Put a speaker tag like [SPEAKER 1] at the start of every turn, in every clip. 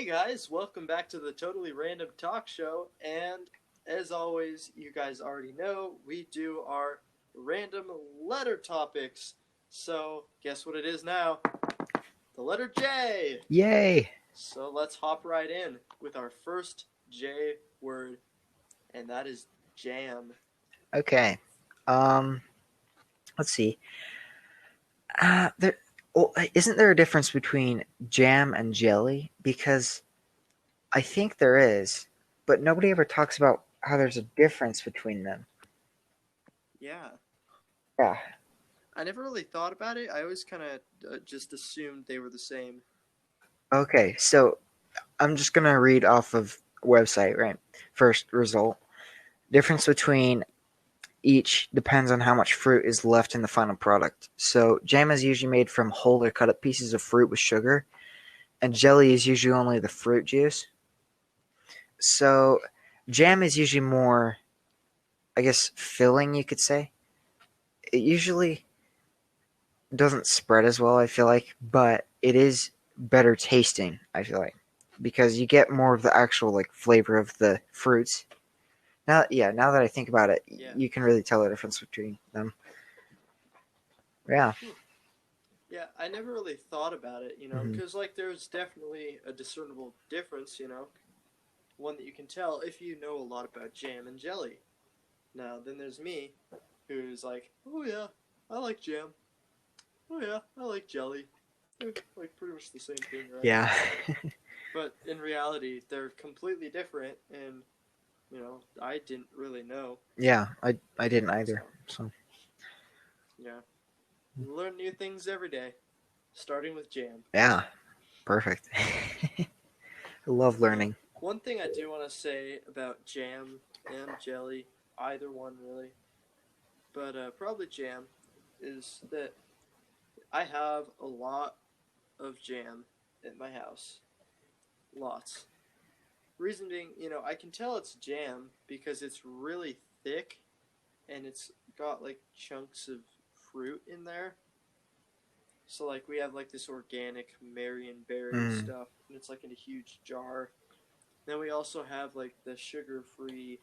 [SPEAKER 1] guys, welcome back to the Totally Random Talk Show. And as always, you guys already know we do our random letter topics. So, guess what it is now? The letter J.
[SPEAKER 2] Yay!
[SPEAKER 1] So, let's hop right in with our first J word, and that is jam.
[SPEAKER 2] Okay. Let's see. Isn't there a difference between jam and jelly? Because I think there is, but nobody ever talks about how there's a difference between them.
[SPEAKER 1] Yeah.
[SPEAKER 2] Yeah.
[SPEAKER 1] I never really thought about it. I always kind of just assumed they were the same.
[SPEAKER 2] Okay, so I'm just gonna read off of website, right? First result. Difference between each depends on how much fruit is left in the final product. So jam is usually made from whole or cut up pieces of fruit with sugar, and jelly is usually only the fruit juice. So jam is usually more, I guess, filling, you could say. It usually doesn't spread as well, I feel like, but it is better tasting, I feel like, because you get more of the actual like flavor of the fruits. Now that I think about it,
[SPEAKER 1] Yeah.
[SPEAKER 2] you can really tell the difference between them. Yeah.
[SPEAKER 1] Yeah, I never really thought about it,
[SPEAKER 2] Mm-hmm.
[SPEAKER 1] because there's definitely a discernible difference, one that you can tell if you know a lot about jam and jelly. Now, then there's me, who's like, oh yeah, I like jam. Oh yeah, I like jelly. Like pretty much the same thing, right?
[SPEAKER 2] Yeah.
[SPEAKER 1] But in reality, they're completely different, and I didn't really know.
[SPEAKER 2] Yeah, I didn't either.
[SPEAKER 1] So
[SPEAKER 2] So
[SPEAKER 1] yeah, you learn new things every day, starting with jam.
[SPEAKER 2] yeah, perfect. I love
[SPEAKER 1] Now,
[SPEAKER 2] learning.
[SPEAKER 1] one thing I do want to say about jam and jelly, either one really, but probably jam, is that I have a lot of jam at my house. Lots. Reason being, I can tell it's jam because it's really thick and it's got like chunks of fruit in there. So like we have like this organic Marion berry
[SPEAKER 2] Mm.
[SPEAKER 1] stuff and it's like in a huge jar. Then we also have like the sugar-free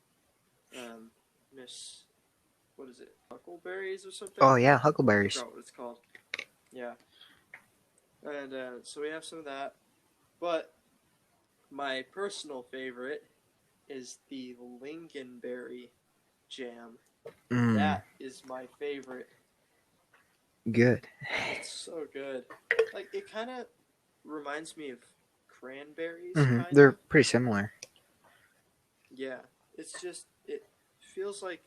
[SPEAKER 1] um, Miss, what is it, huckleberries or something?
[SPEAKER 2] Oh yeah,
[SPEAKER 1] I
[SPEAKER 2] huckleberries.
[SPEAKER 1] forgot what it's called. Yeah, and so we have some of that. But my personal favorite is the lingonberry jam.
[SPEAKER 2] Mm.
[SPEAKER 1] That is my favorite.
[SPEAKER 2] Good.
[SPEAKER 1] It's so good. Like it kind of reminds me of cranberries,
[SPEAKER 2] Mm-hmm.
[SPEAKER 1] kind
[SPEAKER 2] They're
[SPEAKER 1] of.
[SPEAKER 2] pretty similar.
[SPEAKER 1] Yeah, it's just it feels like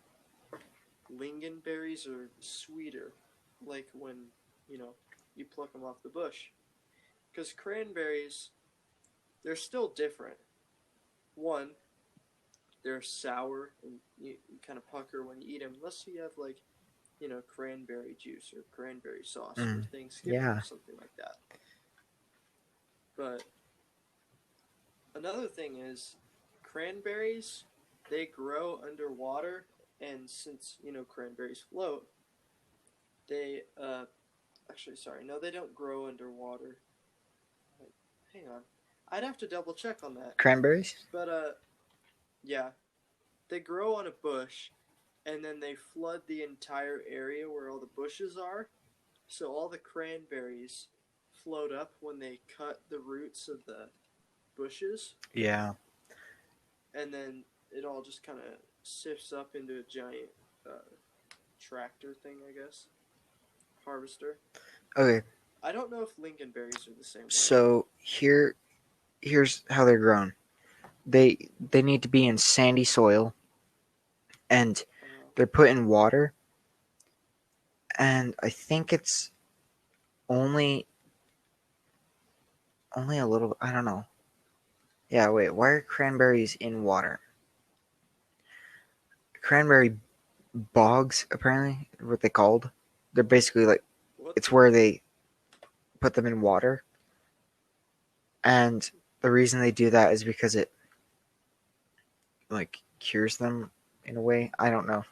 [SPEAKER 1] lingonberries are sweeter, like when you know you pluck them off the bush. Because cranberries, they're still different. One, they're sour and you kind of pucker when you eat them, unless you have like cranberry juice or cranberry sauce for
[SPEAKER 2] Mm.
[SPEAKER 1] Thanksgiving or
[SPEAKER 2] Yeah.
[SPEAKER 1] something like that. But another thing is cranberries, they grow underwater, and since cranberries float, they actually sorry, no, they don't grow underwater. Hang on, I'd have to double check on that.
[SPEAKER 2] Cranberries?
[SPEAKER 1] But yeah, they grow on a bush, and then they flood the entire area where all the bushes are. So all the cranberries float up when they cut the roots of the bushes,
[SPEAKER 2] Yeah.
[SPEAKER 1] and then it all just kind of sifts up into a giant uh, tractor thing, I guess. Harvester.
[SPEAKER 2] Okay.
[SPEAKER 1] I don't know if lingonberries are the same way.
[SPEAKER 2] So here's how they're grown. They need to be in sandy soil, and they're put in water, and I think it's only a little, I don't know. Yeah, wait, why are cranberries in water? Cranberry bogs, apparently, are what they called. They're basically like,
[SPEAKER 1] What?
[SPEAKER 2] it's where they put them in water, and the reason they do that is because it like cures them in a way. I don't know.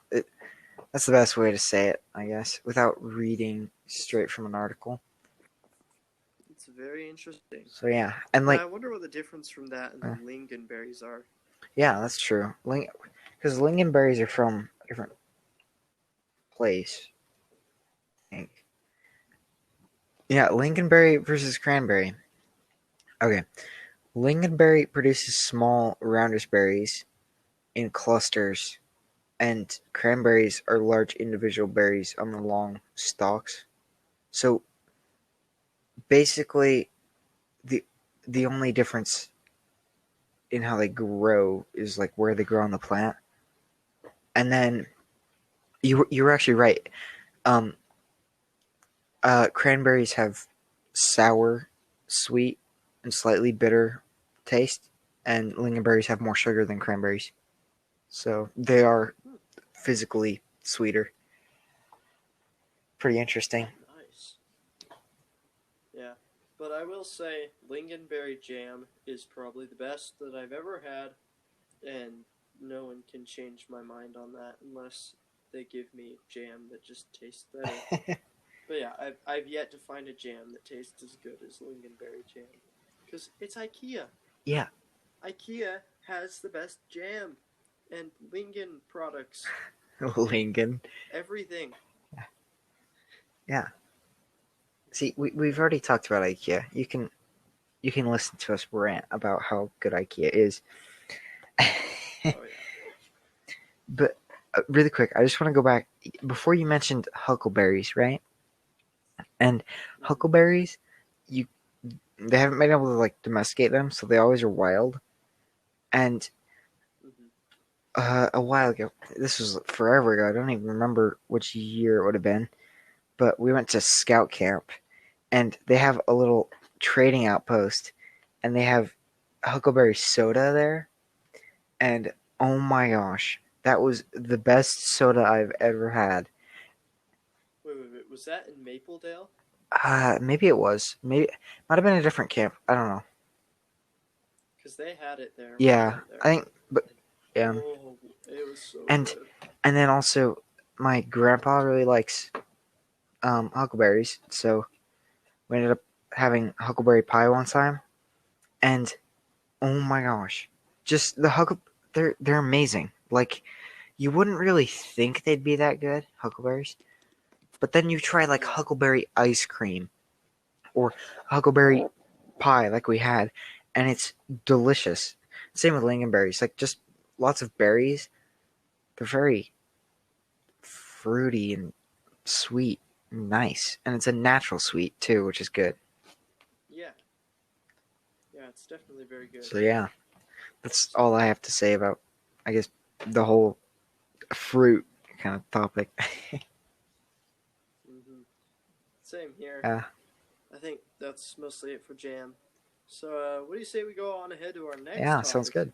[SPEAKER 2] That's the best way to say it, I guess, without reading straight from an article.
[SPEAKER 1] It's very interesting.
[SPEAKER 2] So yeah, and
[SPEAKER 1] Now,
[SPEAKER 2] like
[SPEAKER 1] I wonder what the difference from that and the
[SPEAKER 2] uh,
[SPEAKER 1] lingonberries are.
[SPEAKER 2] yeah, that's true. Because lingonberries are from a different place. I think. Yeah, lingonberry versus cranberry. Okay, lingonberry produces small, roundish berries in clusters, and cranberries are large individual berries on the long stalks. So basically, the the only difference in how they grow is like where they grow on the plant. And then you were actually right. Um, Cranberries have sour, sweet, and slightly bitter taste, and lingonberries have more sugar than cranberries. So they are
[SPEAKER 1] Hmm,
[SPEAKER 2] physically sweeter. Pretty interesting.
[SPEAKER 1] nice. Yeah. But I will say, lingonberry jam is probably the best that I've ever had, and no one can change my mind on that unless they give me jam that just tastes better. But yeah, I've yet to find a jam that tastes as good as lingonberry jam. Because it's IKEA.
[SPEAKER 2] Yeah,
[SPEAKER 1] IKEA has the best jam and Lingon products.
[SPEAKER 2] Lincoln.
[SPEAKER 1] Everything.
[SPEAKER 2] Yeah. See, we've already talked about IKEA. You can listen to us rant about how good IKEA is.
[SPEAKER 1] Oh yeah.
[SPEAKER 2] But really quick, I just want to go back before you mentioned huckleberries, right? And
[SPEAKER 1] Mm-hmm.
[SPEAKER 2] huckleberries, you they haven't been able to like domesticate them, so they always are wild. And
[SPEAKER 1] Mm-hmm.
[SPEAKER 2] a while ago, this was forever ago. I don't even remember which year it would have been, but we went to scout camp, and they have a little trading outpost, and they have huckleberry soda there, and oh my gosh, that was the best soda I've ever had.
[SPEAKER 1] Wait. Was that in Mapledale?
[SPEAKER 2] Maybe it was. Maybe it might have been a different camp. I don't know.
[SPEAKER 1] Because they had it there when I
[SPEAKER 2] Yeah,
[SPEAKER 1] went
[SPEAKER 2] I
[SPEAKER 1] there.
[SPEAKER 2] think, but
[SPEAKER 1] And
[SPEAKER 2] yeah,
[SPEAKER 1] oh, it was so
[SPEAKER 2] and
[SPEAKER 1] good.
[SPEAKER 2] and then also my grandpa really likes huckleberries, so we ended up having huckleberry pie one time, and oh my gosh, just the huckle they're amazing. Like you wouldn't really think they'd be that good, huckleberries, but then you try like
[SPEAKER 1] Yeah.
[SPEAKER 2] huckleberry ice cream or huckleberry pie like we had, and it's delicious. Same with lingonberries, like just lots of berries. They're very fruity and sweet, and nice, and it's a natural sweet too, which is good.
[SPEAKER 1] Yeah. Yeah, it's definitely very good.
[SPEAKER 2] So yeah, that's all I have to say about, I guess, the whole fruit kind of topic.
[SPEAKER 1] Mm-hmm. Same here.
[SPEAKER 2] Yeah,
[SPEAKER 1] I think that's mostly it for jam. So, what do you say we go on ahead to our next
[SPEAKER 2] yeah, sounds
[SPEAKER 1] topic?
[SPEAKER 2] good.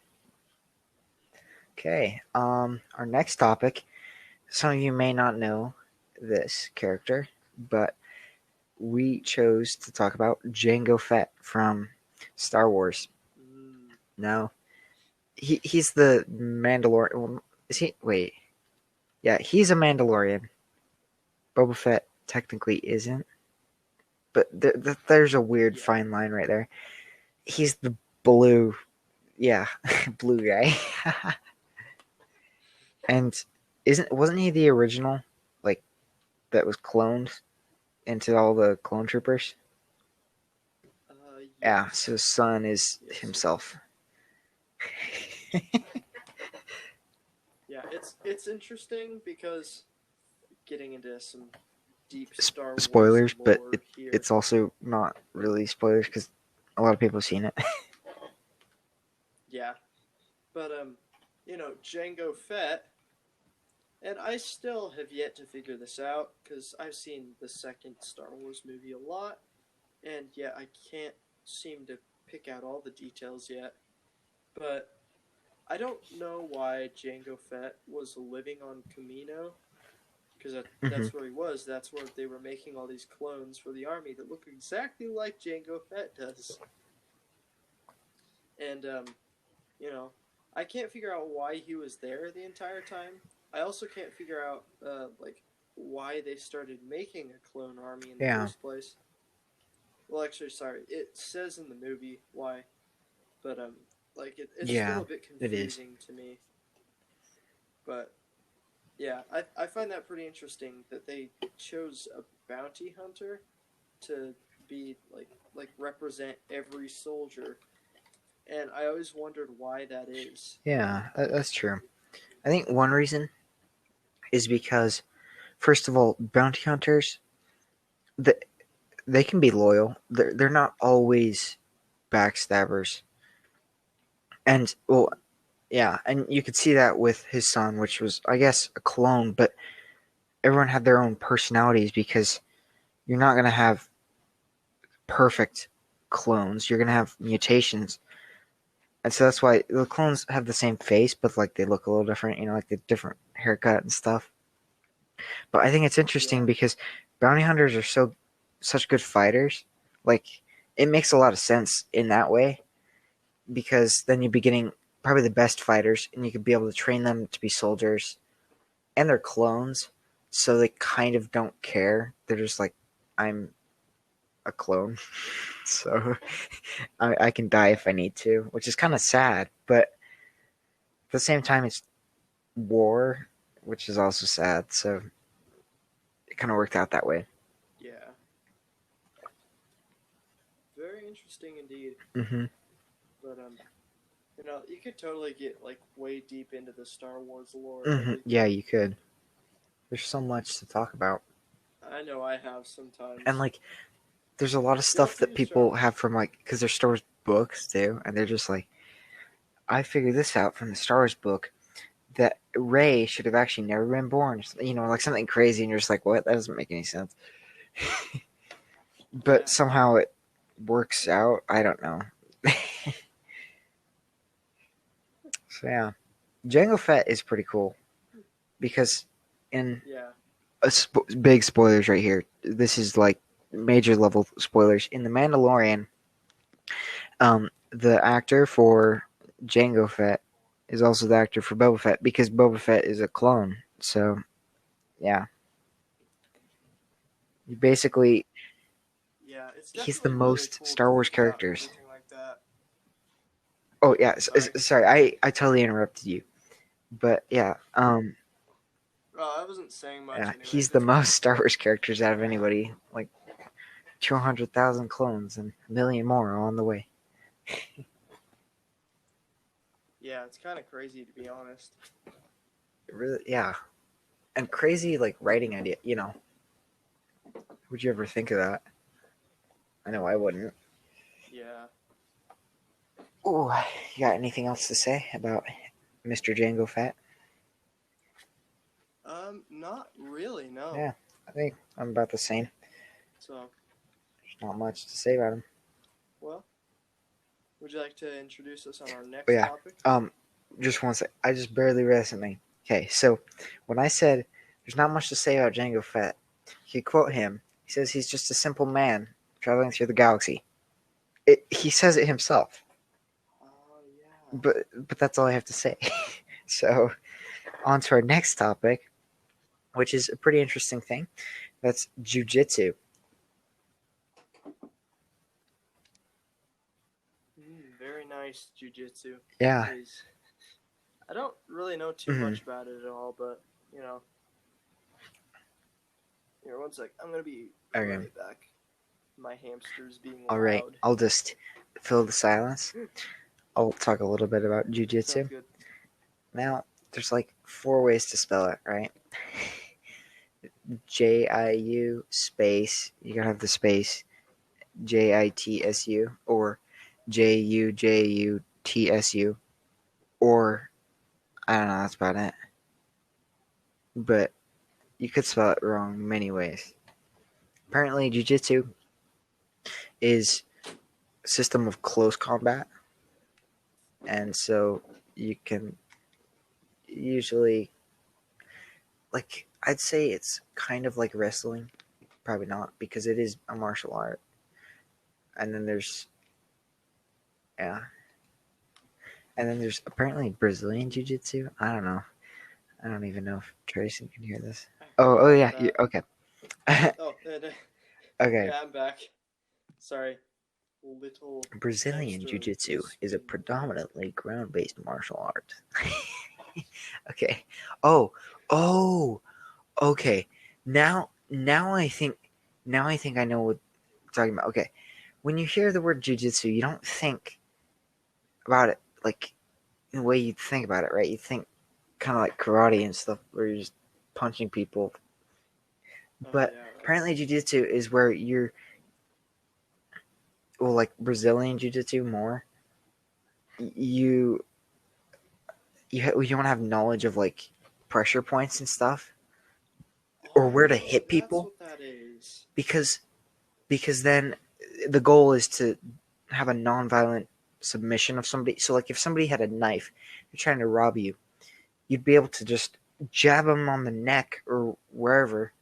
[SPEAKER 2] Okay, our next topic. Some of you may not know this character, but we chose to talk about Jango Fett from Star Wars.
[SPEAKER 1] Mm,
[SPEAKER 2] Now, he's the Mandalorian. Well, is he? Wait, yeah, he's a Mandalorian. Boba Fett technically isn't, but there's a weird
[SPEAKER 1] yeah.
[SPEAKER 2] fine line right there. He's the blue, yeah, blue guy, and wasn't he the original, like that was cloned into all the clone troopers? Yeah, so
[SPEAKER 1] Yes.
[SPEAKER 2] his son is
[SPEAKER 1] Yes.
[SPEAKER 2] himself.
[SPEAKER 1] Yeah, it's interesting because getting into some deep Star Wars
[SPEAKER 2] Spoilers, but
[SPEAKER 1] lore here.
[SPEAKER 2] it's also not really spoilers because a lot of people have seen it.
[SPEAKER 1] Yeah, but Jango Fett, and I still have yet to figure this out because I've seen the second Star Wars movie a lot, and yet I can't seem to pick out all the details yet. But I don't know why Jango Fett was living on Kamino because
[SPEAKER 2] Hmm.
[SPEAKER 1] that's where he was. That's where they were making all these clones for the army that look exactly like Jango Fett does. And you know, I can't figure out why he was there the entire time. I also can't figure out like why they started making a clone army in the
[SPEAKER 2] Yeah,
[SPEAKER 1] first place. Well, actually, sorry. It says in the movie why, but like it's still
[SPEAKER 2] Yeah,
[SPEAKER 1] a bit
[SPEAKER 2] it is.
[SPEAKER 1] confusing to me. But yeah, I find that pretty interesting that they chose a bounty hunter to be like represent every soldier, and I always wondered why that is.
[SPEAKER 2] Yeah, that's true. I think one reason is because, first of all, bounty hunters, the, they can be loyal. They're not always backstabbers. And, well, yeah, and you could see that with his son, which was, I guess, a clone, but everyone had their own personalities because you're not going to have perfect clones. You're going to have mutations. And so that's why the clones have the same face, but like they look a little different, like the different haircut and stuff. But I think it's
[SPEAKER 1] Yeah,
[SPEAKER 2] interesting because bounty hunters are such good fighters. Like it makes a lot of sense in that way because then you'd be getting probably the best fighters and you could be able to train them to be soldiers and they're clones, so they kind of don't care. They're just like, I'm a clone, so I can die if I need to, which is kind of sad. But at the same time, it's war, which is also sad. So it kind of worked out that way.
[SPEAKER 1] yeah, very interesting indeed.
[SPEAKER 2] Hmm.
[SPEAKER 1] But you could totally get like way deep into the Star Wars lore and
[SPEAKER 2] Hmm. Yeah,
[SPEAKER 1] everything.
[SPEAKER 2] you could. There's so much to talk about,
[SPEAKER 1] I know I have
[SPEAKER 2] and
[SPEAKER 1] sometimes.
[SPEAKER 2] like, there's a lot of
[SPEAKER 1] Go
[SPEAKER 2] stuff
[SPEAKER 1] for
[SPEAKER 2] that
[SPEAKER 1] you, Star
[SPEAKER 2] people
[SPEAKER 1] Wars.
[SPEAKER 2] have from like because there's Star Wars books too, and they're just like, I figured this out from the Star Wars book that Ray should have actually never been born. Like something crazy, and you're just like, what? That doesn't make any sense. But
[SPEAKER 1] Yeah,
[SPEAKER 2] somehow it works out. I don't know. So yeah, Jango Fett is pretty cool because in
[SPEAKER 1] yeah.
[SPEAKER 2] big spoilers right here. This is like major level spoilers in the Mandalorian. The actor for Jango Fett is also the actor for Boba Fett because Boba Fett is a clone. So yeah, basically
[SPEAKER 1] Yeah, it's
[SPEAKER 2] he's the
[SPEAKER 1] definitely really
[SPEAKER 2] most
[SPEAKER 1] cool to
[SPEAKER 2] Star Wars
[SPEAKER 1] think about
[SPEAKER 2] characters.
[SPEAKER 1] everything like that.
[SPEAKER 2] Oh yeah,
[SPEAKER 1] Sorry.
[SPEAKER 2] sorry, I totally interrupted you, but yeah,
[SPEAKER 1] Oh, I wasn't saying much
[SPEAKER 2] yeah,
[SPEAKER 1] anyway.
[SPEAKER 2] he's the
[SPEAKER 1] Just
[SPEAKER 2] most Star Wars characters out of anybody. Like 200,000 clones and a million more on the way.
[SPEAKER 1] yeah, it's kind of crazy to be honest.
[SPEAKER 2] Really, yeah, and crazy like writing idea. Would you ever think of that? I know I wouldn't.
[SPEAKER 1] Yeah.
[SPEAKER 2] Oh, you got anything else to say about Mr. Django Fat?
[SPEAKER 1] Not really. No.
[SPEAKER 2] Yeah, I think I'm about the same.
[SPEAKER 1] So,
[SPEAKER 2] There's not much to say about him.
[SPEAKER 1] well, would you like to introduce us on our
[SPEAKER 2] But
[SPEAKER 1] next
[SPEAKER 2] yeah,
[SPEAKER 1] topic?
[SPEAKER 2] just one sec. I just barely read something. Okay, so when I said there's not much to say about Django Fett, you quote him. He says he's just a simple man traveling through the galaxy. He says it himself,
[SPEAKER 1] Oh yeah.
[SPEAKER 2] but that's all I have to say. So on to our next topic, which is a pretty interesting thing. That's jujitsu.
[SPEAKER 1] Very nice jujitsu.
[SPEAKER 2] Yeah.
[SPEAKER 1] Is I don't really know too
[SPEAKER 2] Hmm.
[SPEAKER 1] much about it at all, but you know, here one sec. I'm gonna be
[SPEAKER 2] Okay.
[SPEAKER 1] right back. My hamster's being
[SPEAKER 2] All right.
[SPEAKER 1] loud.
[SPEAKER 2] I'll just fill the silence. I'll talk a little bit about
[SPEAKER 1] Sounds
[SPEAKER 2] jujitsu.
[SPEAKER 1] good.
[SPEAKER 2] Now, there's like four ways to spell it, right? Jiu space. You gotta have the space. JITSU or JUJUTSU or I don't know. That's about it. But you could spell it wrong many ways. Apparently, jujitsu is a system of close combat, and so you can usually, like, I'd say it's kind of like wrestling. Probably not because it is a martial art. And then there's yeah, and then there's apparently Brazilian jiu-jitsu. I don't know. I don't even know if Tracy can hear this.
[SPEAKER 1] I heard
[SPEAKER 2] Oh
[SPEAKER 1] about
[SPEAKER 2] yeah,
[SPEAKER 1] that.
[SPEAKER 2] okay.
[SPEAKER 1] Oh,
[SPEAKER 2] Okay.
[SPEAKER 1] yeah, I'm back. Sorry, little
[SPEAKER 2] Brazilian
[SPEAKER 1] extra
[SPEAKER 2] Jiu-Jitsu is a
[SPEAKER 1] spin.
[SPEAKER 2] predominantly ground-based martial art. Okay. Oh, oh, okay. Now I think I know what you're talking about. Okay. When you hear the word jiu-jitsu, you don't think about it like in the way you think about it, right? You think kind of like karate and stuff where you're just punching people.
[SPEAKER 1] Oh
[SPEAKER 2] But
[SPEAKER 1] yeah, right.
[SPEAKER 2] apparently jiu-jitsu is where you're well like Brazilian jiu-jitsu more. You you don't have knowledge of like pressure points and stuff or where to
[SPEAKER 1] Oh,
[SPEAKER 2] hit
[SPEAKER 1] that's
[SPEAKER 2] people
[SPEAKER 1] what that is.
[SPEAKER 2] because then the goal is to have a non-violent submission of somebody. So like if somebody had a knife, they're trying to rob you, you'd be able to just jab them on the neck or wherever,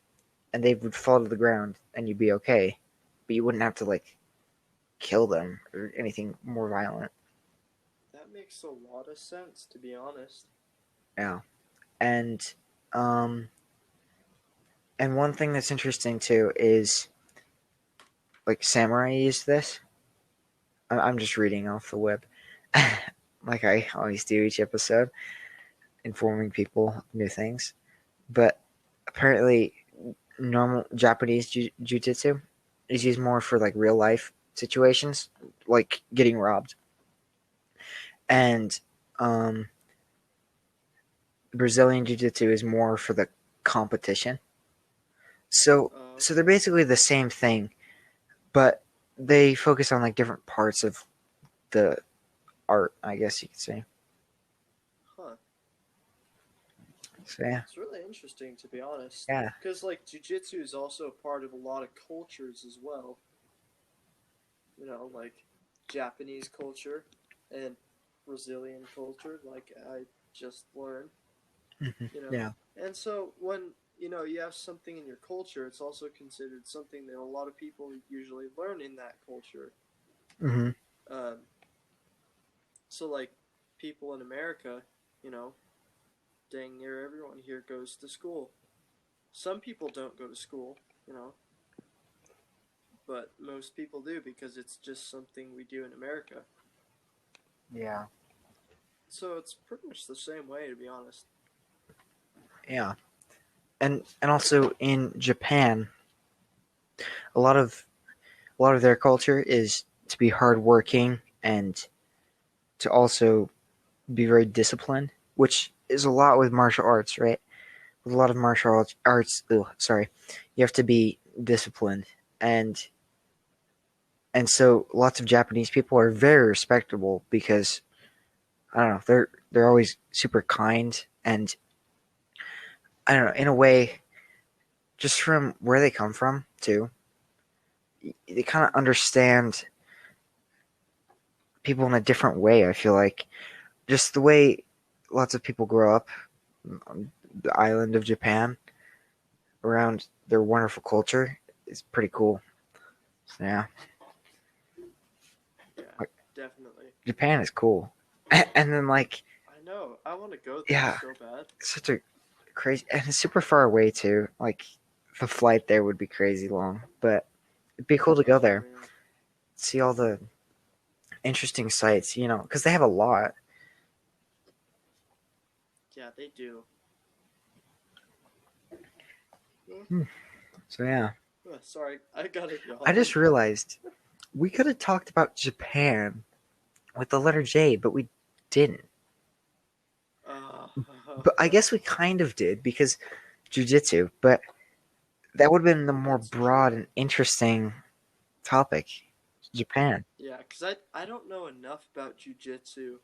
[SPEAKER 2] and they would fall to the ground, and you'd be okay. But you wouldn't have to like kill them or anything more violent.
[SPEAKER 1] That makes a lot of sense, to be honest.
[SPEAKER 2] Yeah, and um, and one thing that's interesting too is like samurai use this. I'm just reading off the web, like I always do each episode, informing people of new things. But apparently, normal Japanese jujitsu is used more for like real life situations, like getting robbed, and um, Brazilian jiu-jitsu is more for the competition. So they're
[SPEAKER 1] Okay.
[SPEAKER 2] basically the same thing, but they focus on like different parts of the art, I guess you could say.
[SPEAKER 1] Huh.
[SPEAKER 2] So yeah,
[SPEAKER 1] It's really interesting, to be honest.
[SPEAKER 2] yeah.
[SPEAKER 1] Because, like, jujitsu is also a part of a lot of cultures as well. You know, like Japanese culture and Brazilian culture, like I just learned, you know.
[SPEAKER 2] Yeah.
[SPEAKER 1] And so when, you have something in your culture, it's also considered something that a lot of people usually learn in that culture.
[SPEAKER 2] Hmm.
[SPEAKER 1] Um, so, like, people in America, you know, dang near everyone here goes to school. Some people don't go to school, you know, but most people do because it's just something we do in America.
[SPEAKER 2] Yeah.
[SPEAKER 1] So it's pretty much the same way, to be honest.
[SPEAKER 2] Yeah. And also in Japan, a lot of their culture is to be hardworking and to also be very disciplined, which is a lot with martial arts, right? With a lot of martial arts, sorry, you have to be disciplined, and so lots of Japanese people are very respectable because I don't know, they're always super kind, and I don't know, in a way, just from where they come from too, they kind of understand people in a different way. I feel like just the way lots of people grow up on the island of Japan around their wonderful culture is pretty cool. So, yeah,
[SPEAKER 1] Yeah,
[SPEAKER 2] like,
[SPEAKER 1] definitely.
[SPEAKER 2] Japan is cool. And then like
[SPEAKER 1] I know. I want to go there
[SPEAKER 2] yeah,
[SPEAKER 1] so bad.
[SPEAKER 2] it's such a crazy and it's super far away too. Like the flight there would be crazy long, but it'd be cool to go
[SPEAKER 1] Oh
[SPEAKER 2] there,
[SPEAKER 1] man.
[SPEAKER 2] see all the interesting sights. Because they have a lot.
[SPEAKER 1] Yeah, they do. Well,
[SPEAKER 2] Hmm. So yeah,
[SPEAKER 1] sorry, I got a
[SPEAKER 2] I
[SPEAKER 1] yawn.
[SPEAKER 2] just realized we could have talked about Japan with the letter J, but we didn't.
[SPEAKER 1] Uh,
[SPEAKER 2] But I guess we kind of did because jujitsu, but that would have been the more
[SPEAKER 1] that's
[SPEAKER 2] broad
[SPEAKER 1] true.
[SPEAKER 2] and interesting topic. Japan.
[SPEAKER 1] Yeah, because I don't know enough about jujitsu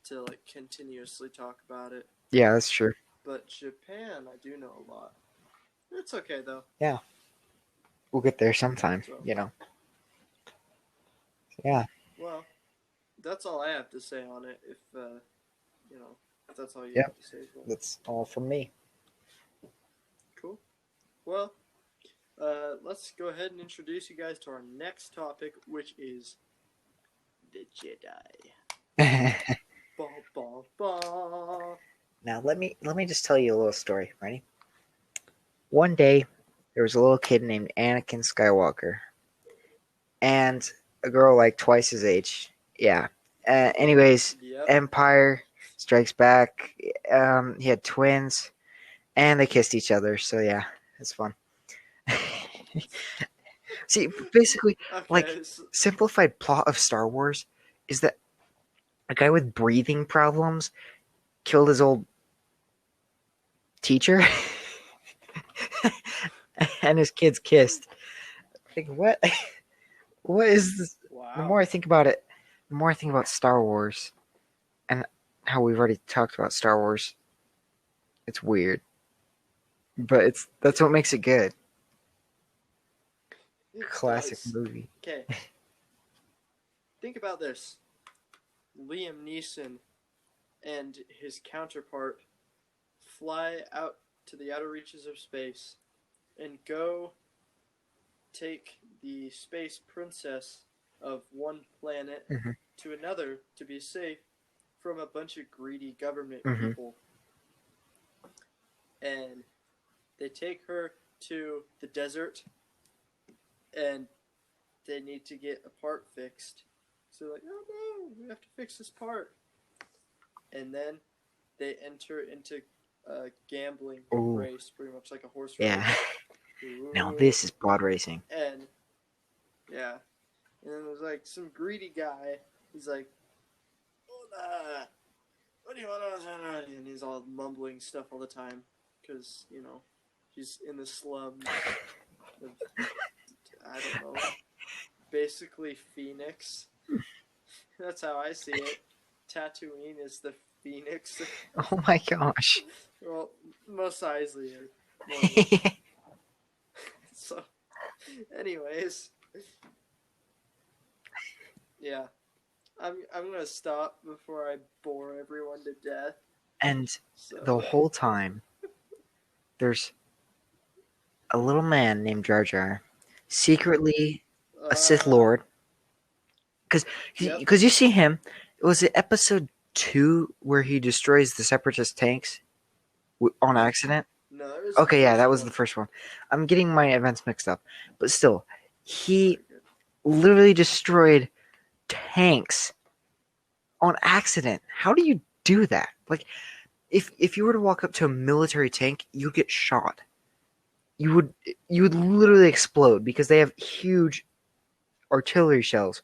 [SPEAKER 1] to, like, continuously talk about it.
[SPEAKER 2] Yeah, that's true.
[SPEAKER 1] But Japan, I do know a lot. It's okay, though.
[SPEAKER 2] Yeah, we'll get there sometime.
[SPEAKER 1] So,
[SPEAKER 2] Yeah,
[SPEAKER 1] well, that's all I have to say on it. You know, if that's all you
[SPEAKER 2] yeah,
[SPEAKER 1] have to say as well.
[SPEAKER 2] that's all from me.
[SPEAKER 1] Cool. Well, let's go ahead and introduce you guys to our next topic, which is the Jedi. Ba ba ba.
[SPEAKER 2] Now let me just tell you a little story. Ready? One day, there was a little kid named Anakin Skywalker, and a girl like twice his age. Yeah. Anyways,
[SPEAKER 1] Yep.
[SPEAKER 2] Empire Strikes Back. He had twins, and they kissed each other. So yeah, it's fun. See, basically, like
[SPEAKER 1] Okay. So,
[SPEAKER 2] simplified plot of Star Wars is that a guy with breathing problems killed his old teacher, and his kids kissed. Like what? What is this? The
[SPEAKER 1] wow.
[SPEAKER 2] more I think about it, the more I think about Star Wars and how we've already talked about Star Wars. It's weird, but that's what makes it good.
[SPEAKER 1] It
[SPEAKER 2] Classic
[SPEAKER 1] does.
[SPEAKER 2] movie.
[SPEAKER 1] Okay. Think about this. Liam Neeson and his counterpart fly out to the outer reaches of space and go take the space princess of one planet
[SPEAKER 2] Hmm.
[SPEAKER 1] to another to be safe from a bunch of greedy government
[SPEAKER 2] Hmm.
[SPEAKER 1] people. And they take her to the desert and they need to get a part fixed. So they're like, oh no, we have to fix this part. And then they enter into a gambling
[SPEAKER 2] Ooh,
[SPEAKER 1] race, pretty much like a horse
[SPEAKER 2] yeah.
[SPEAKER 1] race.
[SPEAKER 2] Now
[SPEAKER 1] Ooh.
[SPEAKER 2] this is pod racing.
[SPEAKER 1] And yeah, and then there's like some greedy guy. He's like, Hola, what do you want? And he's all mumbling stuff all the time because he's in the slums of, I don't know, basically Phoenix. That's how I see it. Tatooine is the Phoenix.
[SPEAKER 2] Oh my gosh.
[SPEAKER 1] Well, Mos Eisley are more so. Anyways, yeah, I'm gonna stop before I bore everyone to death.
[SPEAKER 2] And the
[SPEAKER 1] So,
[SPEAKER 2] whole time, there's a little man named Jar Jar, secretly a Sith
[SPEAKER 1] uh,
[SPEAKER 2] Lord. Because
[SPEAKER 1] yep.
[SPEAKER 2] you see him. Was it episode 2 where he destroys the Separatist tanks on accident?
[SPEAKER 1] No, it was the
[SPEAKER 2] Okay, yeah, that
[SPEAKER 1] first
[SPEAKER 2] was the
[SPEAKER 1] one.
[SPEAKER 2] first one. I'm getting my events mixed up. But still, he
[SPEAKER 1] Very good.
[SPEAKER 2] literally destroyed tanks on accident. How do you do that? Like, if you were to walk up to a military tank, you'd get shot. You would you would literally explode because they have huge artillery shells.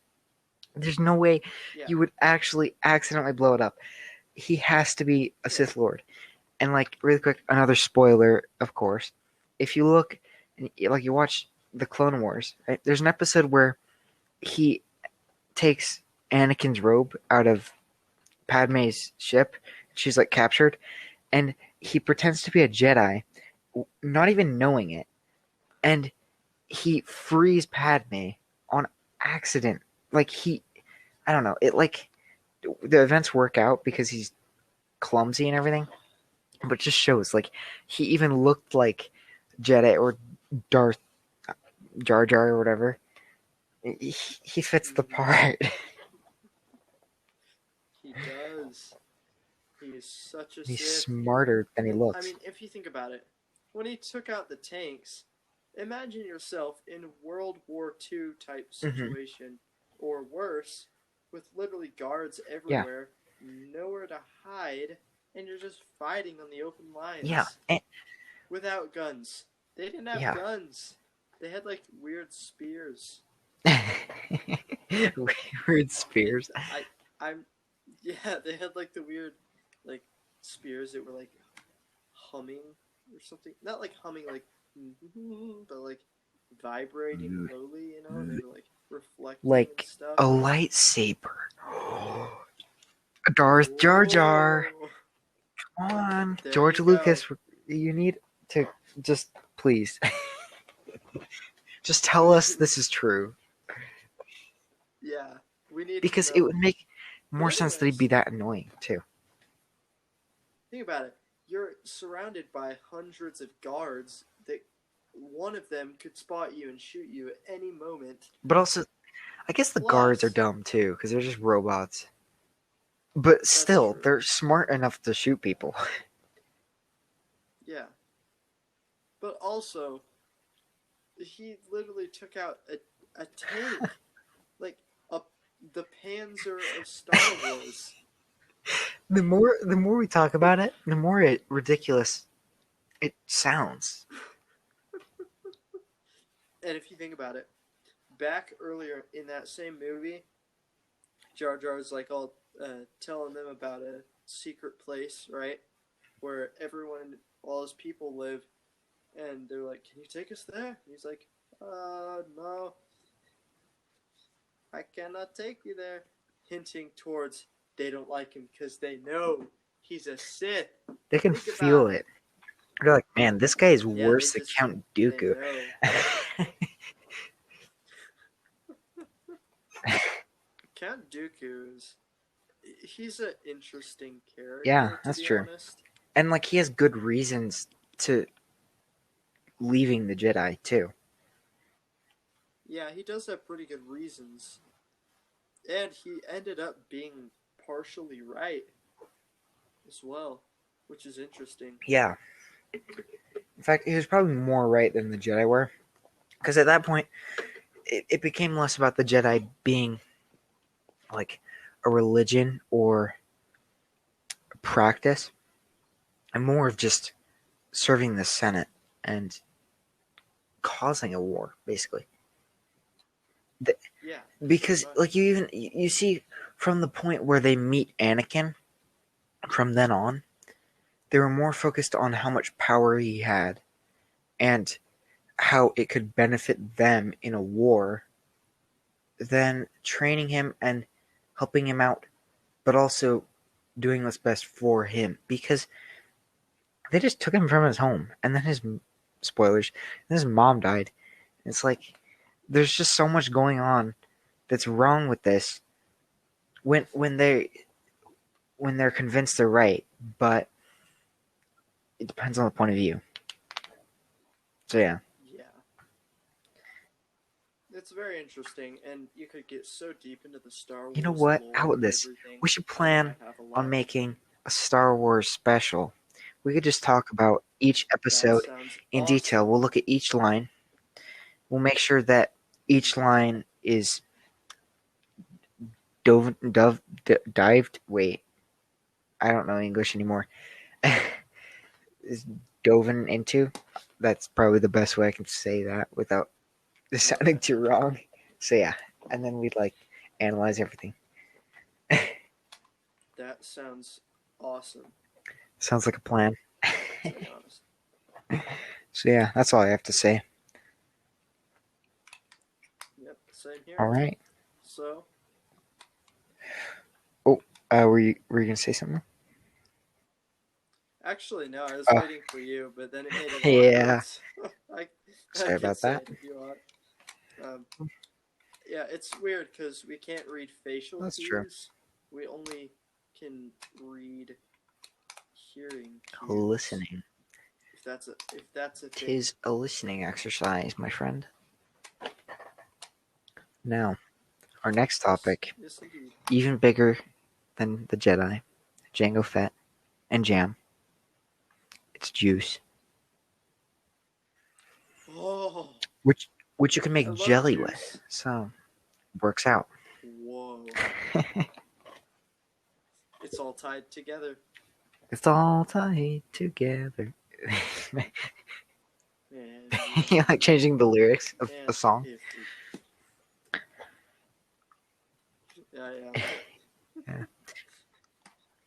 [SPEAKER 2] There's no way
[SPEAKER 1] Yeah.
[SPEAKER 2] you would actually accidentally blow it up. He has to be a
[SPEAKER 1] Yeah.
[SPEAKER 2] Sith Lord. And like really quick, another spoiler, of course. If you look and like you watch the Clone Wars, right? There's an episode where he takes Anakin's robe out of Padme's ship. She's like captured, and he pretends to be a Jedi, not even knowing it, and he frees Padme on accident. Like I don't know, it like the events work out because he's clumsy and everything, but it just shows like he even looked like Jedi or Darth Jar Jar or whatever. He fits the
[SPEAKER 1] Mm-hmm.
[SPEAKER 2] part.
[SPEAKER 1] He does. He is such a
[SPEAKER 2] He's
[SPEAKER 1] Sith.
[SPEAKER 2] smarter than he
[SPEAKER 1] And I
[SPEAKER 2] looks.
[SPEAKER 1] mean, if you think about it, when he took out the tanks, imagine yourself in World War II type
[SPEAKER 2] Hmm.
[SPEAKER 1] situation, or worse, with literally guards
[SPEAKER 2] Yeah,
[SPEAKER 1] everywhere, nowhere to hide, and you're just fighting on the open
[SPEAKER 2] yeah,
[SPEAKER 1] lines
[SPEAKER 2] and,
[SPEAKER 1] without guns. They didn't have
[SPEAKER 2] yeah.
[SPEAKER 1] guns. They had like weird spears.
[SPEAKER 2] Weird spears.
[SPEAKER 1] I'm yeah, they had like the weird like spears that were like humming or something. Not like humming like but like vibrating lowly, they were like reflecting and
[SPEAKER 2] Like
[SPEAKER 1] stuff.
[SPEAKER 2] a lightsaber. Darth Jar Jar.
[SPEAKER 1] Whoa.
[SPEAKER 2] Come on,
[SPEAKER 1] There
[SPEAKER 2] George
[SPEAKER 1] you go.
[SPEAKER 2] Lucas. You need to just please, just tell us this is true
[SPEAKER 1] Yeah. We need to
[SPEAKER 2] because it
[SPEAKER 1] know.
[SPEAKER 2] would make
[SPEAKER 1] But
[SPEAKER 2] more sense that he'd be
[SPEAKER 1] anyways,
[SPEAKER 2] that annoying too.
[SPEAKER 1] think about it. You're surrounded by hundreds of guards that one of them could spot you and shoot you at any moment.
[SPEAKER 2] But also, I guess the guards are
[SPEAKER 1] Plus,
[SPEAKER 2] dumb too because they're just robots. But
[SPEAKER 1] that's
[SPEAKER 2] still,
[SPEAKER 1] true.
[SPEAKER 2] they're smart enough to shoot people.
[SPEAKER 1] Yeah. But also, he literally took out a tank. the Panzer of Star Wars.
[SPEAKER 2] The more we talk about it, the more ridiculous it sounds.
[SPEAKER 1] And if you think about it, back earlier in that same movie, Jar Jar's like all telling them about a secret place, right, where all his people live, and they're like, "Can you take us there?" And he's like, no, I cannot take you there," hinting towards they don't like him because they know he's a Sith.
[SPEAKER 2] They can
[SPEAKER 1] Think
[SPEAKER 2] feel
[SPEAKER 1] about
[SPEAKER 2] it. They're like, man, this guy is
[SPEAKER 1] Yeah,
[SPEAKER 2] worse
[SPEAKER 1] they
[SPEAKER 2] than
[SPEAKER 1] just-
[SPEAKER 2] Count
[SPEAKER 1] They
[SPEAKER 2] Dooku.
[SPEAKER 1] know. Count Dooku he's an interesting character.
[SPEAKER 2] Yeah,
[SPEAKER 1] to
[SPEAKER 2] that's
[SPEAKER 1] be
[SPEAKER 2] true.
[SPEAKER 1] Honest.
[SPEAKER 2] And like he has good reasons to leaving the Jedi too.
[SPEAKER 1] Yeah, he does have pretty good reasons, and he ended up being partially right as well, which is interesting.
[SPEAKER 2] Yeah. In fact, he was probably more right than the Jedi were. Because at that point, it became less about the Jedi being like a religion or a practice, and more of just serving the Senate and causing a war, basically.
[SPEAKER 1] Yeah,
[SPEAKER 2] Because
[SPEAKER 1] pretty much.
[SPEAKER 2] like you see from the point where they meet Anakin, from then on, they were more focused on how much power he had and how it could benefit them in a war than training him and helping him out, but also doing what's best for him. Because they just took him from his home, and then spoilers, and his mom died. It's like there's just so much going on that's wrong with this when they're convinced they're right, but it depends on the point of view. So yeah.
[SPEAKER 1] Yeah. It's very interesting, and you could get so deep into the Star Wars.
[SPEAKER 2] You know what?
[SPEAKER 1] Lore
[SPEAKER 2] How about
[SPEAKER 1] and
[SPEAKER 2] this?
[SPEAKER 1] everything.
[SPEAKER 2] We should plan
[SPEAKER 1] I have a lot.
[SPEAKER 2] on making a Star Wars special. We could just talk about each episode in detail. We'll look at each line. We'll make sure that each line is dived. Wait, I don't know English anymore. Is doven into. That's probably the best way I can say that without sounding too wrong. So yeah, and then we'd like analyze everything.
[SPEAKER 1] That sounds awesome.
[SPEAKER 2] Sounds like a plan.
[SPEAKER 1] To be honest.
[SPEAKER 2] So yeah, that's all I have to say.
[SPEAKER 1] Yep, same here.
[SPEAKER 2] All right.
[SPEAKER 1] So.
[SPEAKER 2] Were you gonna say something?
[SPEAKER 1] Actually, no. I was
[SPEAKER 2] Oh.
[SPEAKER 1] waiting for you, but then it made a lot
[SPEAKER 2] Yeah.
[SPEAKER 1] of sense.
[SPEAKER 2] Sorry about
[SPEAKER 1] say
[SPEAKER 2] that.
[SPEAKER 1] it if you want. Yeah, it's weird because we can't read facial
[SPEAKER 2] That's
[SPEAKER 1] cues.
[SPEAKER 2] true.
[SPEAKER 1] We only can read hearing cues.
[SPEAKER 2] Listening.
[SPEAKER 1] If that's a thing.
[SPEAKER 2] Tis a listening exercise, my friend. Now, our next topic,
[SPEAKER 1] Yes, indeed.
[SPEAKER 2] even bigger than the Jedi, Jango Fett, and Jam. It's juice,
[SPEAKER 1] Oh,
[SPEAKER 2] which you can make
[SPEAKER 1] I love
[SPEAKER 2] jelly
[SPEAKER 1] juice.
[SPEAKER 2] with. So, works out.
[SPEAKER 1] Whoa. It's all tied together.
[SPEAKER 2] It's all tied together.
[SPEAKER 1] And
[SPEAKER 2] You like changing the lyrics of a song?
[SPEAKER 1] Yeah.
[SPEAKER 2] Yeah.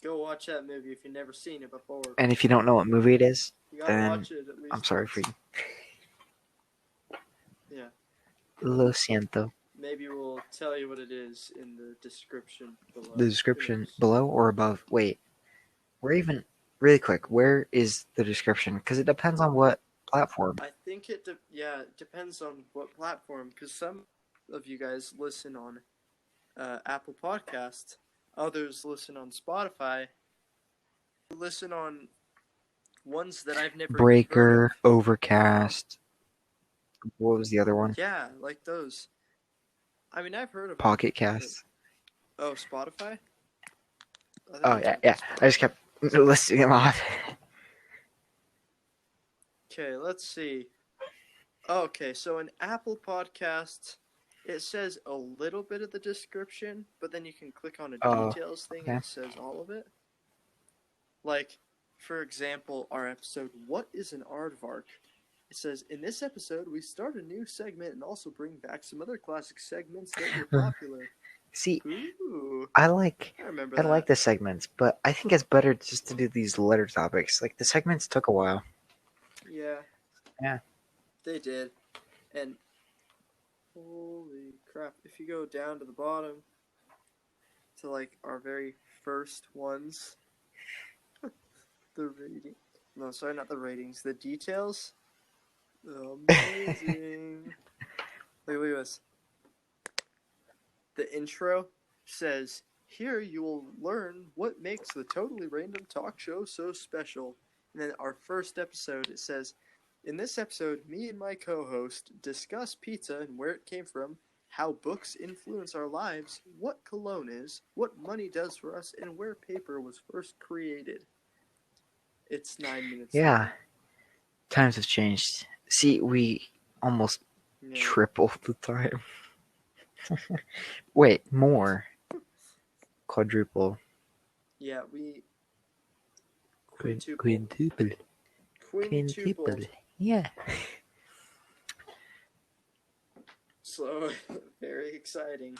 [SPEAKER 1] Go watch that movie if you've never seen it before.
[SPEAKER 2] And if you don't know what movie it is,
[SPEAKER 1] You gotta
[SPEAKER 2] then
[SPEAKER 1] watch it at least.
[SPEAKER 2] I'm sorry for you.
[SPEAKER 1] Yeah.
[SPEAKER 2] Lo siento.
[SPEAKER 1] Maybe we'll tell you what it is in the description below.
[SPEAKER 2] The description below or above? Wait. Really quick, where is the description? Because it depends on what platform.
[SPEAKER 1] I think it depends on what platform, because some of you guys listen on Apple Podcasts, others listen on Spotify, listen on ones that I've never even heard
[SPEAKER 2] Breaker,
[SPEAKER 1] of.
[SPEAKER 2] Overcast. What was the other one?
[SPEAKER 1] Yeah, like those. I mean, I've heard of them,
[SPEAKER 2] Pocket Cast.
[SPEAKER 1] but- Oh, Spotify? I think
[SPEAKER 2] Oh,
[SPEAKER 1] it's
[SPEAKER 2] yeah,
[SPEAKER 1] on
[SPEAKER 2] yeah.
[SPEAKER 1] Spotify.
[SPEAKER 2] I just kept listing them off.
[SPEAKER 1] Okay, let's see. Okay, so in Apple Podcasts, it says a little bit of the description, but then you can click on a
[SPEAKER 2] Oh,
[SPEAKER 1] details thing
[SPEAKER 2] okay.
[SPEAKER 1] and it says all of it. Like, for example, our episode, What is an Aardvark? It says, in this episode, we start a new segment and also bring back some other classic segments that were popular.
[SPEAKER 2] See,
[SPEAKER 1] Ooh,
[SPEAKER 2] I like
[SPEAKER 1] remember
[SPEAKER 2] I
[SPEAKER 1] that.
[SPEAKER 2] like the segments, but I think it's better just to do these letter topics. Like the segments took a while.
[SPEAKER 1] Yeah.
[SPEAKER 2] Yeah.
[SPEAKER 1] They did. And holy crap, if you go down to the bottom to like our very first ones, the rating. No, sorry, not the ratings. The details. Amazing. Look at this. The intro says, here you will learn what makes the Totally Random Talk Show so special. And then our first episode, it says, in this episode, me and my co-host discuss pizza and where it came from, how books influence our lives, what cologne is, what money does for us, and where paper was first created. It's 9 minutes
[SPEAKER 2] Yeah.
[SPEAKER 1] long.
[SPEAKER 2] Times have changed. See, we almost
[SPEAKER 1] Yeah.
[SPEAKER 2] triple the time. Wait, more. Quadruple.
[SPEAKER 1] Yeah, we
[SPEAKER 2] Quintuple.
[SPEAKER 1] quintupled.
[SPEAKER 2] Yeah.
[SPEAKER 1] So very exciting.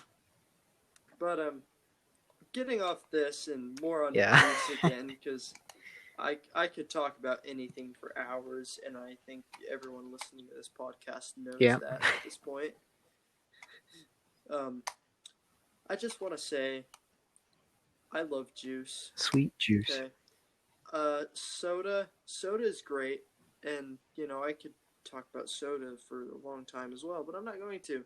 [SPEAKER 1] But getting off this and more on
[SPEAKER 2] Yeah.
[SPEAKER 1] juice again, because I could talk about anything for hours, and I think everyone listening to this podcast knows
[SPEAKER 2] Yeah.
[SPEAKER 1] that at this point. I just want to say, I love juice.
[SPEAKER 2] Sweet juice.
[SPEAKER 1] Okay. Soda is great, and you know I could talk about soda for a long time as well, but I'm not going to.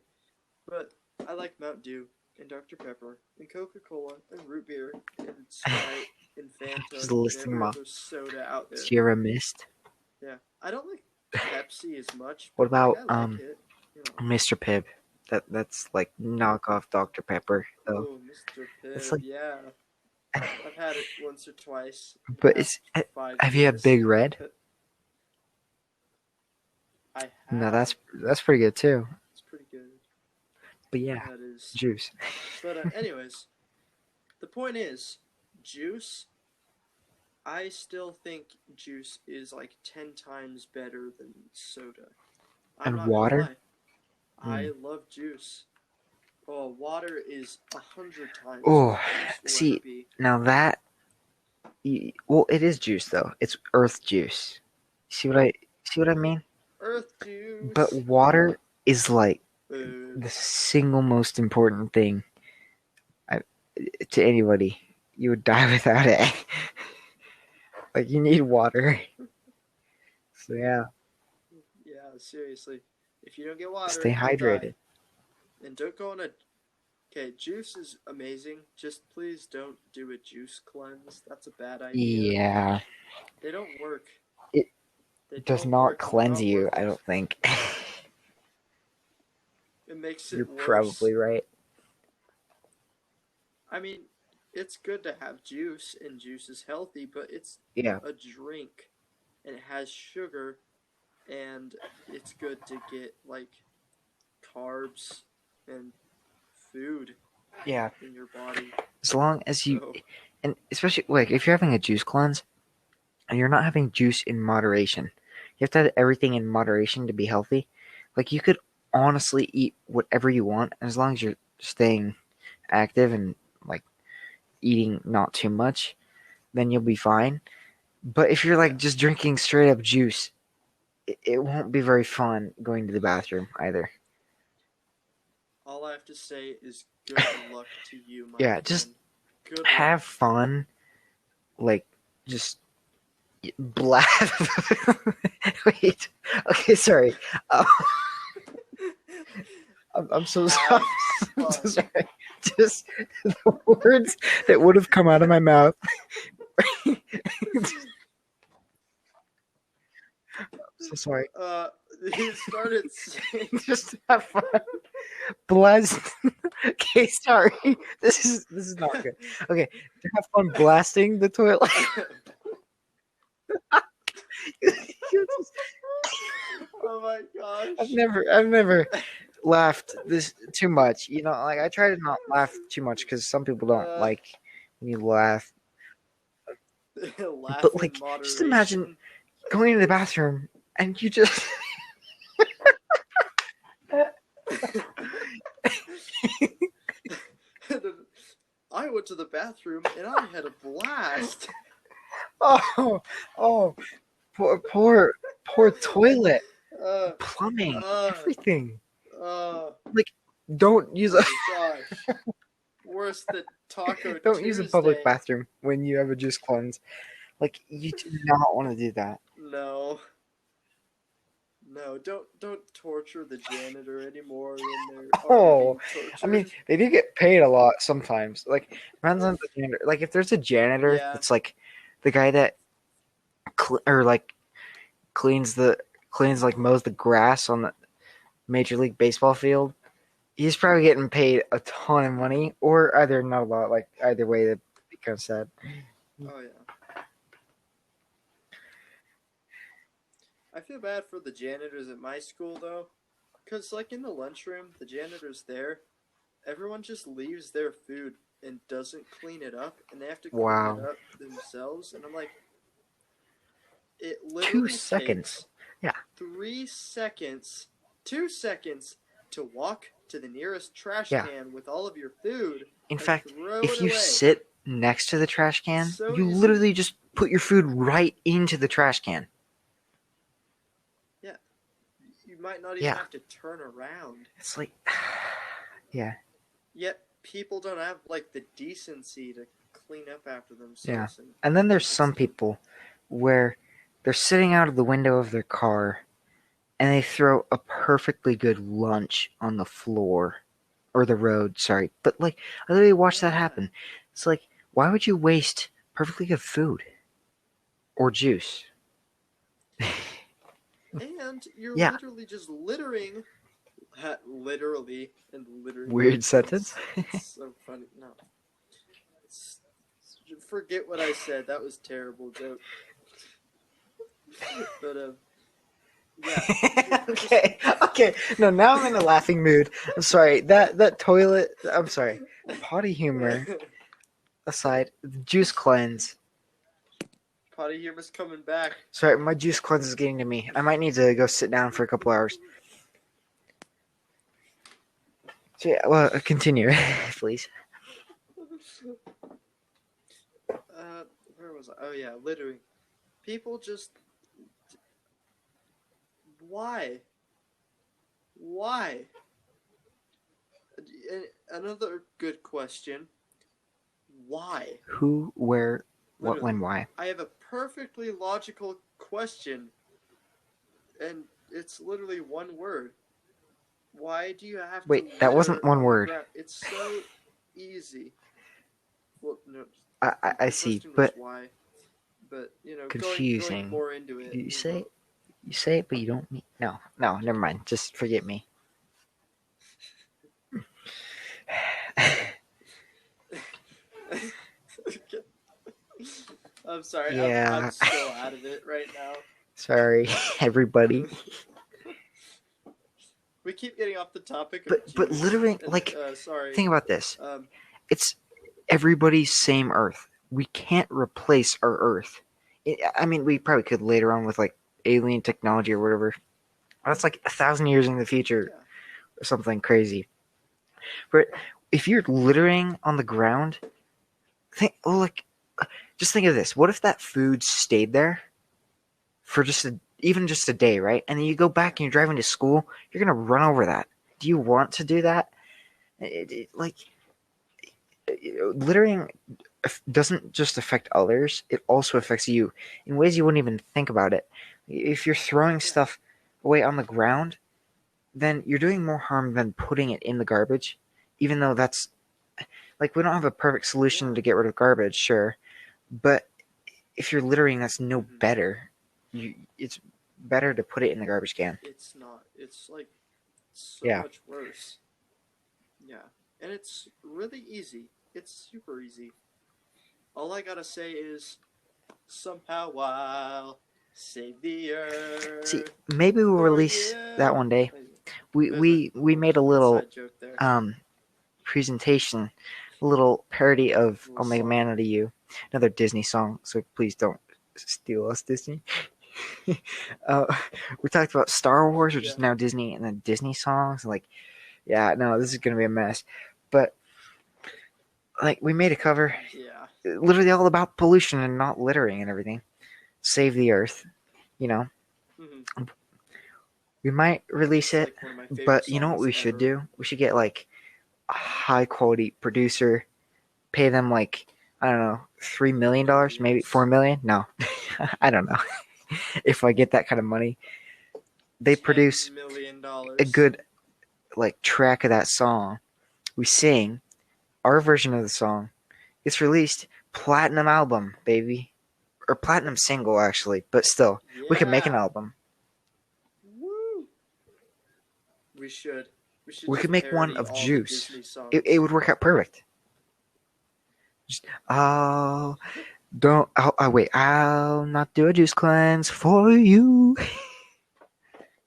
[SPEAKER 1] But I like Mountain Dew and Dr. Pepper and Coca-Cola and root beer and Sprite and Fanta
[SPEAKER 2] Just
[SPEAKER 1] and
[SPEAKER 2] listing
[SPEAKER 1] every
[SPEAKER 2] them
[SPEAKER 1] other soda out there.
[SPEAKER 2] Sierra Mist.
[SPEAKER 1] Yeah, I don't like Pepsi as much.
[SPEAKER 2] What
[SPEAKER 1] but, like,
[SPEAKER 2] about
[SPEAKER 1] I like it, you know.
[SPEAKER 2] Mr. Pibb? That's like knockoff Dr. Pepper though.
[SPEAKER 1] Oh, Mr. Pibb,
[SPEAKER 2] It's like-
[SPEAKER 1] yeah. I've had it once or twice. in the
[SPEAKER 2] But
[SPEAKER 1] past
[SPEAKER 2] it's
[SPEAKER 1] 5
[SPEAKER 2] have you had
[SPEAKER 1] years.
[SPEAKER 2] Big Red?
[SPEAKER 1] I have.
[SPEAKER 2] No, that's pretty good too.
[SPEAKER 1] It's pretty good.
[SPEAKER 2] But yeah,
[SPEAKER 1] That is.
[SPEAKER 2] juice.
[SPEAKER 1] But anyways, the point is, juice. I still think juice is like 10 times better than soda. I'm
[SPEAKER 2] And
[SPEAKER 1] not gonna
[SPEAKER 2] water?
[SPEAKER 1] lie. I love juice. Oh, water is 100 times.
[SPEAKER 2] Oh,
[SPEAKER 1] what juice will
[SPEAKER 2] see,
[SPEAKER 1] ever be.
[SPEAKER 2] Now that, well, it is juice though. It's earth juice. See what I mean?
[SPEAKER 1] Earth juice.
[SPEAKER 2] But water is like
[SPEAKER 1] Boo.
[SPEAKER 2] the single most important thing to anybody. You would die without it. Like you need water. So yeah,
[SPEAKER 1] Yeah, seriously. If you don't get water,
[SPEAKER 2] stay
[SPEAKER 1] you'll die.
[SPEAKER 2] hydrated.
[SPEAKER 1] And don't go on a. Okay, juice is amazing. Just please don't do a juice cleanse. That's a bad idea.
[SPEAKER 2] Yeah,
[SPEAKER 1] They don't work.
[SPEAKER 2] It
[SPEAKER 1] They
[SPEAKER 2] does
[SPEAKER 1] don't
[SPEAKER 2] not
[SPEAKER 1] work. They're
[SPEAKER 2] cleanse
[SPEAKER 1] not
[SPEAKER 2] you.
[SPEAKER 1] worth
[SPEAKER 2] I
[SPEAKER 1] it.
[SPEAKER 2] don't think.
[SPEAKER 1] It makes it
[SPEAKER 2] You're
[SPEAKER 1] worse.
[SPEAKER 2] probably right.
[SPEAKER 1] I mean, it's good to have juice, and juice is healthy, but it's
[SPEAKER 2] Yeah,
[SPEAKER 1] a drink, and it has sugar, and it's good to get like carbs and food
[SPEAKER 2] yeah.
[SPEAKER 1] in your body.
[SPEAKER 2] As long as you,
[SPEAKER 1] So,
[SPEAKER 2] and especially like if you're having a juice cleanse, and you're not having juice in moderation, you have to have everything in moderation to be healthy. Like you could honestly eat whatever you want, as long as you're staying active and like eating not too much, then you'll be fine. But if you're like just drinking straight up juice, it won't be very fun going to the bathroom either.
[SPEAKER 1] all I have to say is good luck to you, my
[SPEAKER 2] Yeah,
[SPEAKER 1] friend.
[SPEAKER 2] just
[SPEAKER 1] good luck.
[SPEAKER 2] Have fun, like just blast. Wait, okay, sorry. I'm so sorry. I'm so sorry. Just the words that would have come out of my mouth. I'm so sorry.
[SPEAKER 1] He started saying.
[SPEAKER 2] Just have fun. Blast. Okay, sorry. This is not good. Okay, to have fun blasting the toilet. You're just-
[SPEAKER 1] Oh my gosh.
[SPEAKER 2] I've never laughed this too much. You know, like I try to not laugh too much because some people don't like when you laugh.
[SPEAKER 1] Laugh
[SPEAKER 2] But
[SPEAKER 1] in
[SPEAKER 2] like, just imagine
[SPEAKER 1] moderation.
[SPEAKER 2] going to the bathroom and you just
[SPEAKER 1] I went to the bathroom and I had a blast.
[SPEAKER 2] oh oh poor toilet
[SPEAKER 1] Uh,
[SPEAKER 2] plumbing
[SPEAKER 1] uh,
[SPEAKER 2] everything.
[SPEAKER 1] uh,
[SPEAKER 2] Like don't use a
[SPEAKER 1] oh gosh. Worse than Taco
[SPEAKER 2] don't use a public
[SPEAKER 1] Tuesday.
[SPEAKER 2] bathroom when you have a juice cleanse. Like you do not want to do that.
[SPEAKER 1] No. No, don't torture the janitor anymore when they're already
[SPEAKER 2] Oh,
[SPEAKER 1] being
[SPEAKER 2] I mean,
[SPEAKER 1] tortured.
[SPEAKER 2] they do get paid a lot sometimes. Like, depends on the janitor. Like, if there's a janitor
[SPEAKER 1] Yeah.
[SPEAKER 2] that's like the guy that or like cleans the cleans like mows the grass on the Major League Baseball field, he's probably getting paid a ton of money, or either not a lot. Like either way, that becomes sad.
[SPEAKER 1] Oh yeah. I feel bad for the janitors at my school though, cause like in the lunchroom, the janitor's there. Everyone just leaves their food and doesn't clean it up, and they have to clean
[SPEAKER 2] Wow,
[SPEAKER 1] it up themselves. And I'm like, it
[SPEAKER 2] 2
[SPEAKER 1] literally
[SPEAKER 2] seconds.
[SPEAKER 1] takes
[SPEAKER 2] Yeah,
[SPEAKER 1] 3 seconds, 2 seconds to walk to the nearest trash
[SPEAKER 2] yeah.
[SPEAKER 1] can with all of your food
[SPEAKER 2] In
[SPEAKER 1] and
[SPEAKER 2] fact,
[SPEAKER 1] throw
[SPEAKER 2] if
[SPEAKER 1] it
[SPEAKER 2] you
[SPEAKER 1] away.
[SPEAKER 2] sit next to the trash
[SPEAKER 1] It's
[SPEAKER 2] can,
[SPEAKER 1] so
[SPEAKER 2] you
[SPEAKER 1] easy.
[SPEAKER 2] literally just put your food right into the trash can.
[SPEAKER 1] Yeah. You might not even
[SPEAKER 2] Yeah.
[SPEAKER 1] have to turn around.
[SPEAKER 2] It's like, yeah.
[SPEAKER 1] Yet people don't have like the decency to clean up after themselves.
[SPEAKER 2] Yeah. And then there's some people where they're sitting out of the window of their car and they throw a perfectly good lunch on the floor or the road, sorry. But like I literally watched that happen. It's like, why would you waste perfectly good food or juice?
[SPEAKER 1] And you're
[SPEAKER 2] Yeah.
[SPEAKER 1] literally just littering. Literally and littering.
[SPEAKER 2] Weird sentence.
[SPEAKER 1] It's so funny. No. Forget what I said. That was a terrible joke. But yeah.
[SPEAKER 2] Okay. No, now I'm in a laughing mood. I'm sorry. That toilet. I'm sorry. Potty humor aside, the juice cleanse.
[SPEAKER 1] Potty humor's coming back.
[SPEAKER 2] Sorry, my juice cleanse is getting to me. I might need to go sit down for a couple hours. So yeah, well, continue, please.
[SPEAKER 1] Where was I? Oh yeah, littering. People just. Why? Why? Another good question. Why?
[SPEAKER 2] Who, where, what,
[SPEAKER 1] Literally.
[SPEAKER 2] when, why?
[SPEAKER 1] I have a perfectly logical question, and it's literally one word. Why do you have to
[SPEAKER 2] Wait, that
[SPEAKER 1] litter
[SPEAKER 2] wasn't one
[SPEAKER 1] on the
[SPEAKER 2] word.
[SPEAKER 1] ground? It's so easy. Well, no.
[SPEAKER 2] I
[SPEAKER 1] the
[SPEAKER 2] see,
[SPEAKER 1] question was
[SPEAKER 2] but
[SPEAKER 1] why. But going
[SPEAKER 2] confusing.
[SPEAKER 1] more into it.
[SPEAKER 2] You say it, but you don't mean. No, never mind. Just forget me.
[SPEAKER 1] I'm sorry.
[SPEAKER 2] Yeah.
[SPEAKER 1] I'm still out of it right now.
[SPEAKER 2] Sorry, everybody.
[SPEAKER 1] We keep getting off the topic.
[SPEAKER 2] But literally, like,
[SPEAKER 1] sorry.
[SPEAKER 2] think about this.
[SPEAKER 1] Um,
[SPEAKER 2] It's everybody's same Earth. We can't replace our Earth. I mean, we probably could later on with like alien technology or whatever. That's like 1,000 years in the future,
[SPEAKER 1] Yeah.
[SPEAKER 2] or something crazy. But if you're littering on the ground, just think of this. What if that food stayed there for even just a day, right? And then you go back and you're driving to school, you're gonna run over that. Do you want to do that? Littering doesn't just affect others; it also affects you in ways you wouldn't even think about it. If you're throwing stuff away on the ground, then you're doing more harm than putting it in the garbage. Even though that's like we don't have a perfect solution to get rid of garbage, sure, but if you're littering, that's no better. It's better to put it in the garbage can.
[SPEAKER 1] It's not. It's like so
[SPEAKER 2] Yeah.
[SPEAKER 1] much worse. Yeah. And it's really easy. It's super easy. All I gotta say is somehow I'll save the earth.
[SPEAKER 2] See, maybe we'll
[SPEAKER 1] for
[SPEAKER 2] release
[SPEAKER 1] you.
[SPEAKER 2] that one day. we made a little
[SPEAKER 1] Inside joke there.
[SPEAKER 2] presentation, a little parody of
[SPEAKER 1] Little
[SPEAKER 2] Omega
[SPEAKER 1] song.
[SPEAKER 2] Man to You, another Disney song. So please don't steal us, Disney. uh, we talked about Star Wars, which is
[SPEAKER 1] Yeah.
[SPEAKER 2] now Disney, and then Disney songs. Like, yeah, no, this is gonna be a mess. But like, we made a cover,
[SPEAKER 1] Yeah.
[SPEAKER 2] literally all about pollution and not littering and everything. Save the Earth, you know.
[SPEAKER 1] Mm-hmm.
[SPEAKER 2] We might release
[SPEAKER 1] It's
[SPEAKER 2] it,
[SPEAKER 1] like one of my favorite
[SPEAKER 2] but you know what
[SPEAKER 1] songs
[SPEAKER 2] we should
[SPEAKER 1] ever.
[SPEAKER 2] do? We should get like a high quality producer, pay them like, I don't know, $3 million, maybe
[SPEAKER 1] Millions.
[SPEAKER 2] $4 million. No, I don't know. If I get that kind of money, they produce
[SPEAKER 1] $10 million.
[SPEAKER 2] a good like track of that song. We sing our version of the song. It's released, platinum album, baby, or platinum single actually. But still, we could make an
[SPEAKER 1] Yeah.
[SPEAKER 2] album.
[SPEAKER 1] Woo. We should. We should
[SPEAKER 2] We
[SPEAKER 1] just
[SPEAKER 2] could make one
[SPEAKER 1] parody
[SPEAKER 2] of
[SPEAKER 1] all
[SPEAKER 2] Juice.
[SPEAKER 1] the Disney songs.
[SPEAKER 2] It would work out perfect. Just, oh, don't. Oh, wait. I'll not do a juice cleanse for you.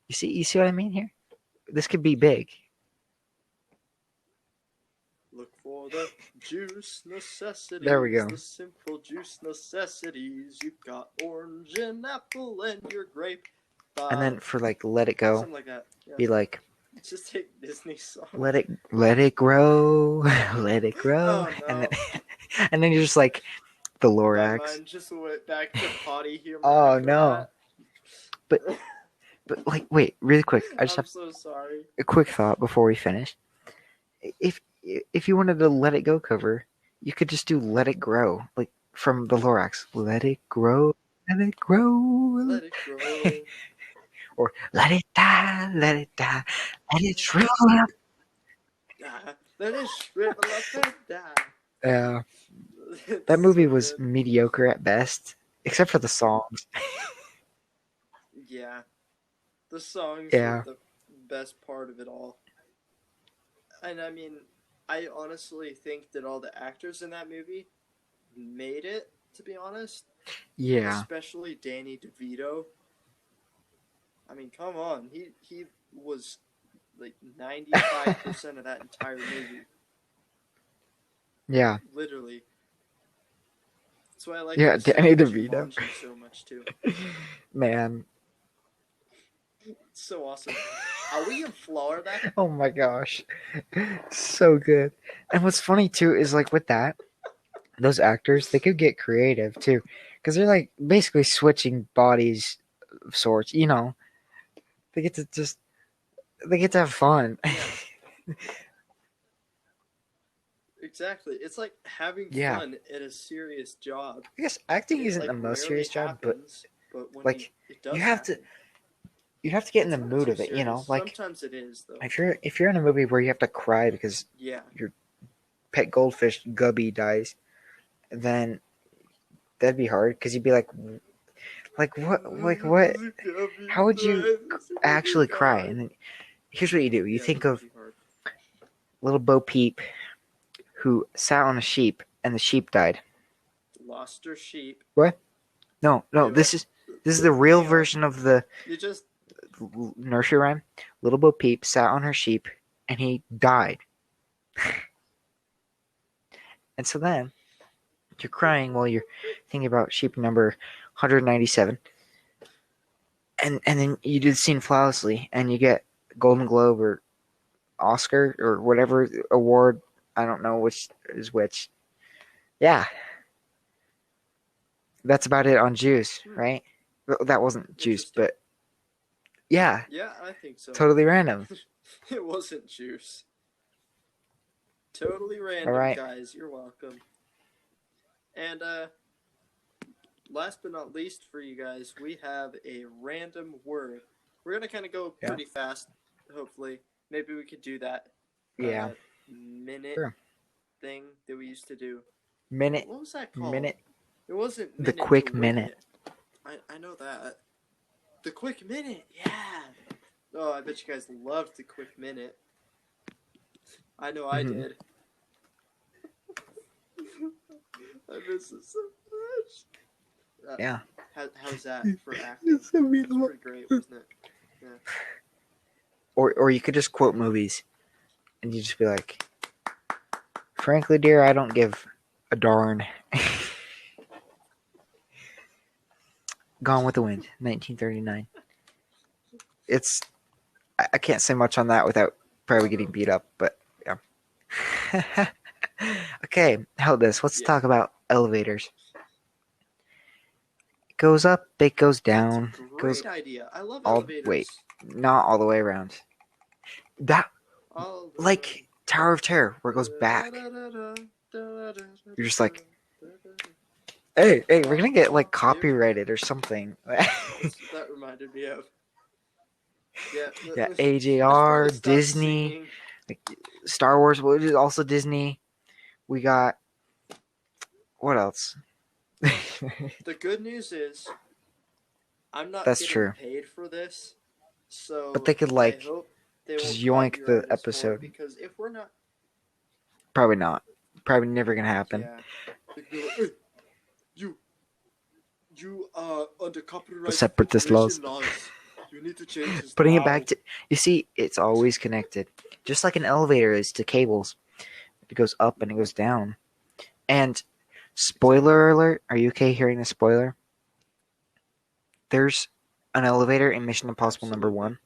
[SPEAKER 2] You see what I mean here? This could be big.
[SPEAKER 1] Look for the juice necessities.
[SPEAKER 2] There we go.
[SPEAKER 1] The simple juice necessities. You've got orange and apple and your grape.
[SPEAKER 2] And then for like Let It Go,
[SPEAKER 1] Something like that. Yeah.
[SPEAKER 2] be like,
[SPEAKER 1] Just take Disney songs.
[SPEAKER 2] let it grow, let it grow,
[SPEAKER 1] Oh, no.
[SPEAKER 2] and then you're just like the
[SPEAKER 1] My
[SPEAKER 2] Lorax.
[SPEAKER 1] mind just went back to potty humor.
[SPEAKER 2] Oh,
[SPEAKER 1] after
[SPEAKER 2] no.
[SPEAKER 1] that.
[SPEAKER 2] But like, wait, really quick. I just
[SPEAKER 1] I'm
[SPEAKER 2] have
[SPEAKER 1] so sorry.
[SPEAKER 2] a quick thought before we finish. If you wanted to Let It Go cover, you could just do Let It Grow, like from the Lorax. Let it grow, let it grow,
[SPEAKER 1] Let it grow.
[SPEAKER 2] or let it die, let it shrivel up.
[SPEAKER 1] Die. Let it shrivel up and die.
[SPEAKER 2] Yeah,
[SPEAKER 1] It's
[SPEAKER 2] that movie
[SPEAKER 1] so
[SPEAKER 2] was
[SPEAKER 1] good.
[SPEAKER 2] mediocre at best, except for the songs.
[SPEAKER 1] Yeah. The songs
[SPEAKER 2] Yeah.
[SPEAKER 1] are the best part of it all. And I mean, I honestly think that all the actors in that movie made it, to be honest.
[SPEAKER 2] Yeah,
[SPEAKER 1] Especially Danny DeVito. I mean, come on. He was like 95% of that entire movie.
[SPEAKER 2] yeah,
[SPEAKER 1] Literally. That's why I like
[SPEAKER 2] yeah.
[SPEAKER 1] the
[SPEAKER 2] Danny
[SPEAKER 1] second
[SPEAKER 2] DeVito,
[SPEAKER 1] Jumanji so much too.
[SPEAKER 2] man.
[SPEAKER 1] It's so awesome. Are we in Florida?
[SPEAKER 2] Oh my gosh, so good. And what's funny too is like with that, those actors they could get creative too, because they're like basically switching bodies of sorts. You know, they get to have fun.
[SPEAKER 1] Yeah. Exactly. It's like having
[SPEAKER 2] Yeah.
[SPEAKER 1] fun at a serious job.
[SPEAKER 2] I guess acting
[SPEAKER 1] It,
[SPEAKER 2] isn't
[SPEAKER 1] like,
[SPEAKER 2] the most
[SPEAKER 1] rarely
[SPEAKER 2] serious job, but
[SPEAKER 1] happens, but when
[SPEAKER 2] like,
[SPEAKER 1] it does
[SPEAKER 2] you have to
[SPEAKER 1] happen,
[SPEAKER 2] you have to get in
[SPEAKER 1] it's
[SPEAKER 2] the
[SPEAKER 1] not
[SPEAKER 2] mood
[SPEAKER 1] too
[SPEAKER 2] of it. You know,
[SPEAKER 1] serious.
[SPEAKER 2] like
[SPEAKER 1] Sometimes it is though.
[SPEAKER 2] if you're in a movie where you have to cry because
[SPEAKER 1] Yeah.
[SPEAKER 2] pet goldfish Gubby dies, then that'd be hard because you'd be like what? How would you actually cry? And then here's what you do: you
[SPEAKER 1] Yeah,
[SPEAKER 2] think
[SPEAKER 1] that would
[SPEAKER 2] of
[SPEAKER 1] be hard.
[SPEAKER 2] little Bo Peep who sat on a sheep and the sheep died.
[SPEAKER 1] Lost her sheep.
[SPEAKER 2] No,
[SPEAKER 1] Wait,
[SPEAKER 2] this is the real version of the
[SPEAKER 1] You just
[SPEAKER 2] nursery rhyme. Little Bo Peep sat on her sheep and he died. And so then you're crying while you're thinking about sheep number 197. And then you do the scene flawlessly and you get Golden Globe or Oscar or whatever award. I don't know which is which. Yeah. That's about it on Juice, right? Well, that wasn't Juice,
[SPEAKER 1] Interesting.
[SPEAKER 2] but yeah,
[SPEAKER 1] Yeah, I think so.
[SPEAKER 2] totally random.
[SPEAKER 1] It wasn't juice. Totally random,
[SPEAKER 2] All right.
[SPEAKER 1] guys. You're welcome. And last but not least for you guys, we have a random word. We're gonna kind of go
[SPEAKER 2] Yeah.
[SPEAKER 1] pretty fast. Hopefully, maybe we could do that.
[SPEAKER 2] Yeah.
[SPEAKER 1] Minute
[SPEAKER 2] Sure.
[SPEAKER 1] thing that we used to do.
[SPEAKER 2] Minute.
[SPEAKER 1] What was that called?
[SPEAKER 2] Minute.
[SPEAKER 1] It wasn't
[SPEAKER 2] The
[SPEAKER 1] minute
[SPEAKER 2] quick
[SPEAKER 1] to win
[SPEAKER 2] minute.
[SPEAKER 1] it. I know that. The quick minute, yeah. Oh, I bet you guys loved the quick minute. I know I
[SPEAKER 2] Mhm.
[SPEAKER 1] did. I miss it so much.
[SPEAKER 2] Yeah.
[SPEAKER 1] How's that for acting? It's pretty great, wasn't it? Yeah.
[SPEAKER 2] or you could just quote movies, and you just be like, "Frankly, dear, I don't give a darn." Gone with the Wind, 1939. It's I can't say much on that without probably getting beat up, but yeah. Okay, how about this? Let's
[SPEAKER 1] Yeah.
[SPEAKER 2] talk about elevators. It goes up, it goes
[SPEAKER 1] That's
[SPEAKER 2] down,
[SPEAKER 1] a
[SPEAKER 2] goes
[SPEAKER 1] great idea. I love
[SPEAKER 2] all
[SPEAKER 1] elevators.
[SPEAKER 2] wait, not all the way around. That
[SPEAKER 1] All the way.
[SPEAKER 2] like Tower of Terror where it goes back. You're just like, hey, we're gonna get like copyrighted or something.
[SPEAKER 1] That's what that reminded me of. Yeah,
[SPEAKER 2] Yeah,
[SPEAKER 1] I should probably
[SPEAKER 2] AJR,
[SPEAKER 1] stop
[SPEAKER 2] Disney,
[SPEAKER 1] singing.
[SPEAKER 2] like Star Wars, which is also Disney. We got what else?
[SPEAKER 1] The good news is I'm not
[SPEAKER 2] That's
[SPEAKER 1] getting
[SPEAKER 2] true.
[SPEAKER 1] paid for this, so
[SPEAKER 2] But they could
[SPEAKER 1] I
[SPEAKER 2] like
[SPEAKER 1] hope they
[SPEAKER 2] just
[SPEAKER 1] won't
[SPEAKER 2] yoink the
[SPEAKER 1] copyright us for it,
[SPEAKER 2] episode.
[SPEAKER 1] because if we're not,
[SPEAKER 2] Probably not. Probably never gonna happen.
[SPEAKER 1] yeah, they could be like, hey, you are under copyright
[SPEAKER 2] Separatist laws.
[SPEAKER 1] appropriation laws. You need to change this
[SPEAKER 2] Putting
[SPEAKER 1] now.
[SPEAKER 2] it back to you see, it's always connected. Just like an elevator is to cables. It goes up and it goes down. And spoiler alert, are you okay hearing the spoiler? There's an elevator in Mission Impossible
[SPEAKER 1] Absolutely.
[SPEAKER 2] #1.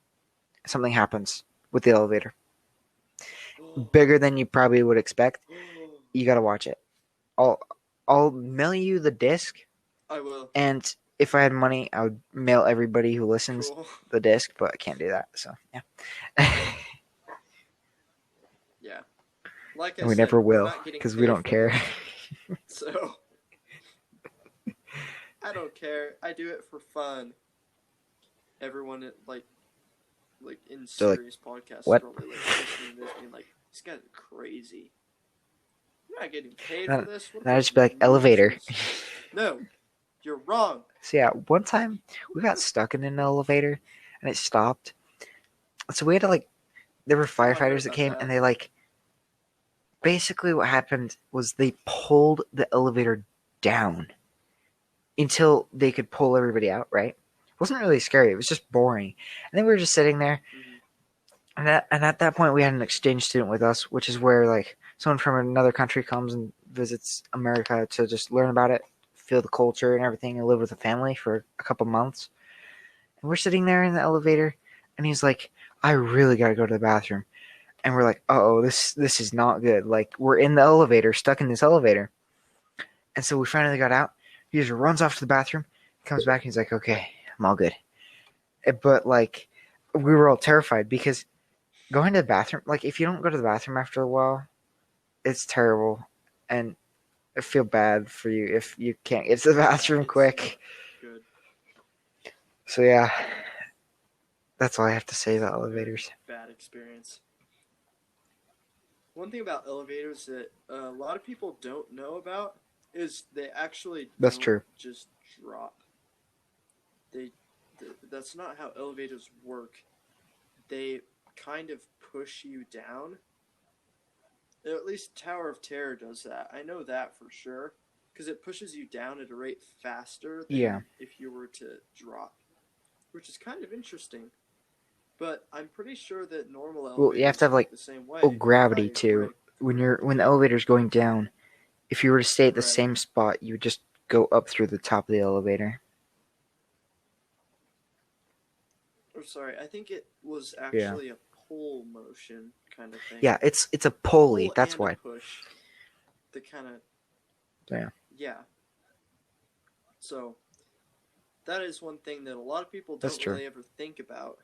[SPEAKER 2] Something happens with the elevator. Bigger than you probably would expect. You gotta watch it. I'll mail you the disc,
[SPEAKER 1] I will.
[SPEAKER 2] and if I had money, I would mail everybody who listens
[SPEAKER 1] Cool.
[SPEAKER 2] the disc, but I can't do that. So yeah,
[SPEAKER 1] Yeah. Like I
[SPEAKER 2] and we
[SPEAKER 1] said,
[SPEAKER 2] never
[SPEAKER 1] we're
[SPEAKER 2] will
[SPEAKER 1] not getting
[SPEAKER 2] because we
[SPEAKER 1] paid
[SPEAKER 2] don't
[SPEAKER 1] for
[SPEAKER 2] care.
[SPEAKER 1] this, so I don't care. I do it for fun. Everyone like in
[SPEAKER 2] So, like,
[SPEAKER 1] serious podcasts
[SPEAKER 2] what?
[SPEAKER 1] probably like listening to this being like, these guys are crazy. You're not getting paid
[SPEAKER 2] No,
[SPEAKER 1] for this. What
[SPEAKER 2] I'd
[SPEAKER 1] about
[SPEAKER 2] just be like elevator.
[SPEAKER 1] losers? No, you're wrong.
[SPEAKER 2] So yeah, one time we got stuck in an elevator and it stopped. So we had to like, there were
[SPEAKER 1] Oh, I heard
[SPEAKER 2] firefighters that
[SPEAKER 1] about
[SPEAKER 2] came
[SPEAKER 1] that.
[SPEAKER 2] and they like, basically what happened was they pulled the elevator down until they could pull everybody out, right? It wasn't really scary. It was just boring. And then we were just sitting there.
[SPEAKER 1] Mhm.
[SPEAKER 2] And at that point, we had an exchange student with us, which is where like someone from another country comes and visits America to just learn about it, feel the culture and everything, and live with a family for a couple months. And we're sitting there in the elevator, and he's like, "I really gotta go to the bathroom." And we're like, "Oh, this is not good." Like we're in the elevator, stuck in this elevator. And so we finally got out. He just runs off to the bathroom, comes back, and he's like, "Okay, I'm all good." But like, we were all terrified because going to the bathroom, like if you don't go to the bathroom after a while, it's terrible, and I feel bad for you if you can't get to the bathroom
[SPEAKER 1] It's
[SPEAKER 2] quick.
[SPEAKER 1] not good.
[SPEAKER 2] So yeah, that's all I have to say about elevators.
[SPEAKER 1] Bad experience. One thing about elevators that a lot of people don't know about is they actually
[SPEAKER 2] That's
[SPEAKER 1] don't
[SPEAKER 2] true.
[SPEAKER 1] just drop. That's not how elevators work. They kind of push you down. At least Tower of Terror does that. I know that for sure, because it pushes you down at a rate faster than if you were to drop, which is kind of interesting. But I'm pretty sure that normal elevators
[SPEAKER 2] Well, you have to have like
[SPEAKER 1] the same way.
[SPEAKER 2] gravity too. When the elevator's going down, if you were to stay at the
[SPEAKER 1] Right.
[SPEAKER 2] same spot, you would just go up through the top of the elevator.
[SPEAKER 1] Oh, sorry, I think it was actually a pull motion kind of thing.
[SPEAKER 2] Yeah, it's a pulley.
[SPEAKER 1] Pull
[SPEAKER 2] That's
[SPEAKER 1] and
[SPEAKER 2] why.
[SPEAKER 1] a push. The kind of.
[SPEAKER 2] Yeah.
[SPEAKER 1] Yeah. So, that is one thing that a lot of people
[SPEAKER 2] That's
[SPEAKER 1] don't
[SPEAKER 2] true.
[SPEAKER 1] really ever think about.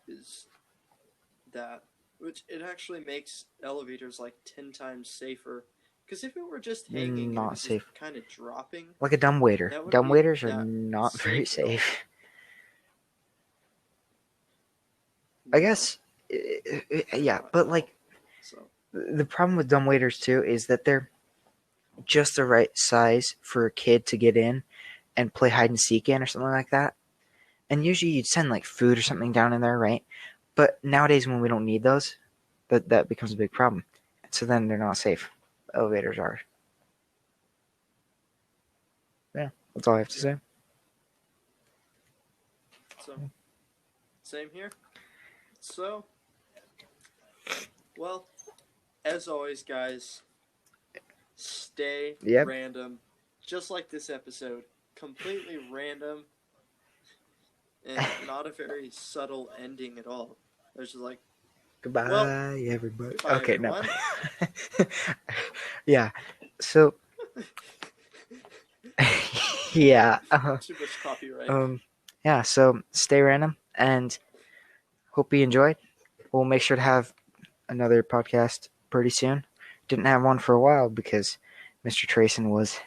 [SPEAKER 1] Is that, which it actually makes elevators like 10 times safer. Because if it were just hanging and
[SPEAKER 2] Not
[SPEAKER 1] it was
[SPEAKER 2] safe.
[SPEAKER 1] just kind of dropping,
[SPEAKER 2] Like a dumbwaiter.
[SPEAKER 1] that wouldn't be
[SPEAKER 2] Dumbwaiters are
[SPEAKER 1] that
[SPEAKER 2] not very
[SPEAKER 1] safe at all.
[SPEAKER 2] safe.
[SPEAKER 1] No,
[SPEAKER 2] I guess, yeah,
[SPEAKER 1] not
[SPEAKER 2] but
[SPEAKER 1] at all.
[SPEAKER 2] like
[SPEAKER 1] So,
[SPEAKER 2] the problem with dumbwaiters too is that they're just the right size for a kid to get in and play hide and seek in or something like that. And usually you'd send like food or something down in there, right? But nowadays when we don't need those, that becomes a big problem. So then they're not safe. Elevators are. Yeah, that's all I have to say.
[SPEAKER 1] so same here. So, well, as always, guys, stay
[SPEAKER 2] Yep.
[SPEAKER 1] random. Just like this episode. Completely random. And not a very subtle ending at all. There's just like,
[SPEAKER 2] Goodbye,
[SPEAKER 1] well,
[SPEAKER 2] everybody.
[SPEAKER 1] goodbye,
[SPEAKER 2] Okay,
[SPEAKER 1] everyone.
[SPEAKER 2] no. Yeah. So, yeah.
[SPEAKER 1] Too much copyright.
[SPEAKER 2] Yeah. So stay random and hope you enjoyed. We'll make sure to have another podcast pretty soon. Didn't have one for a while because Mr. Trayson was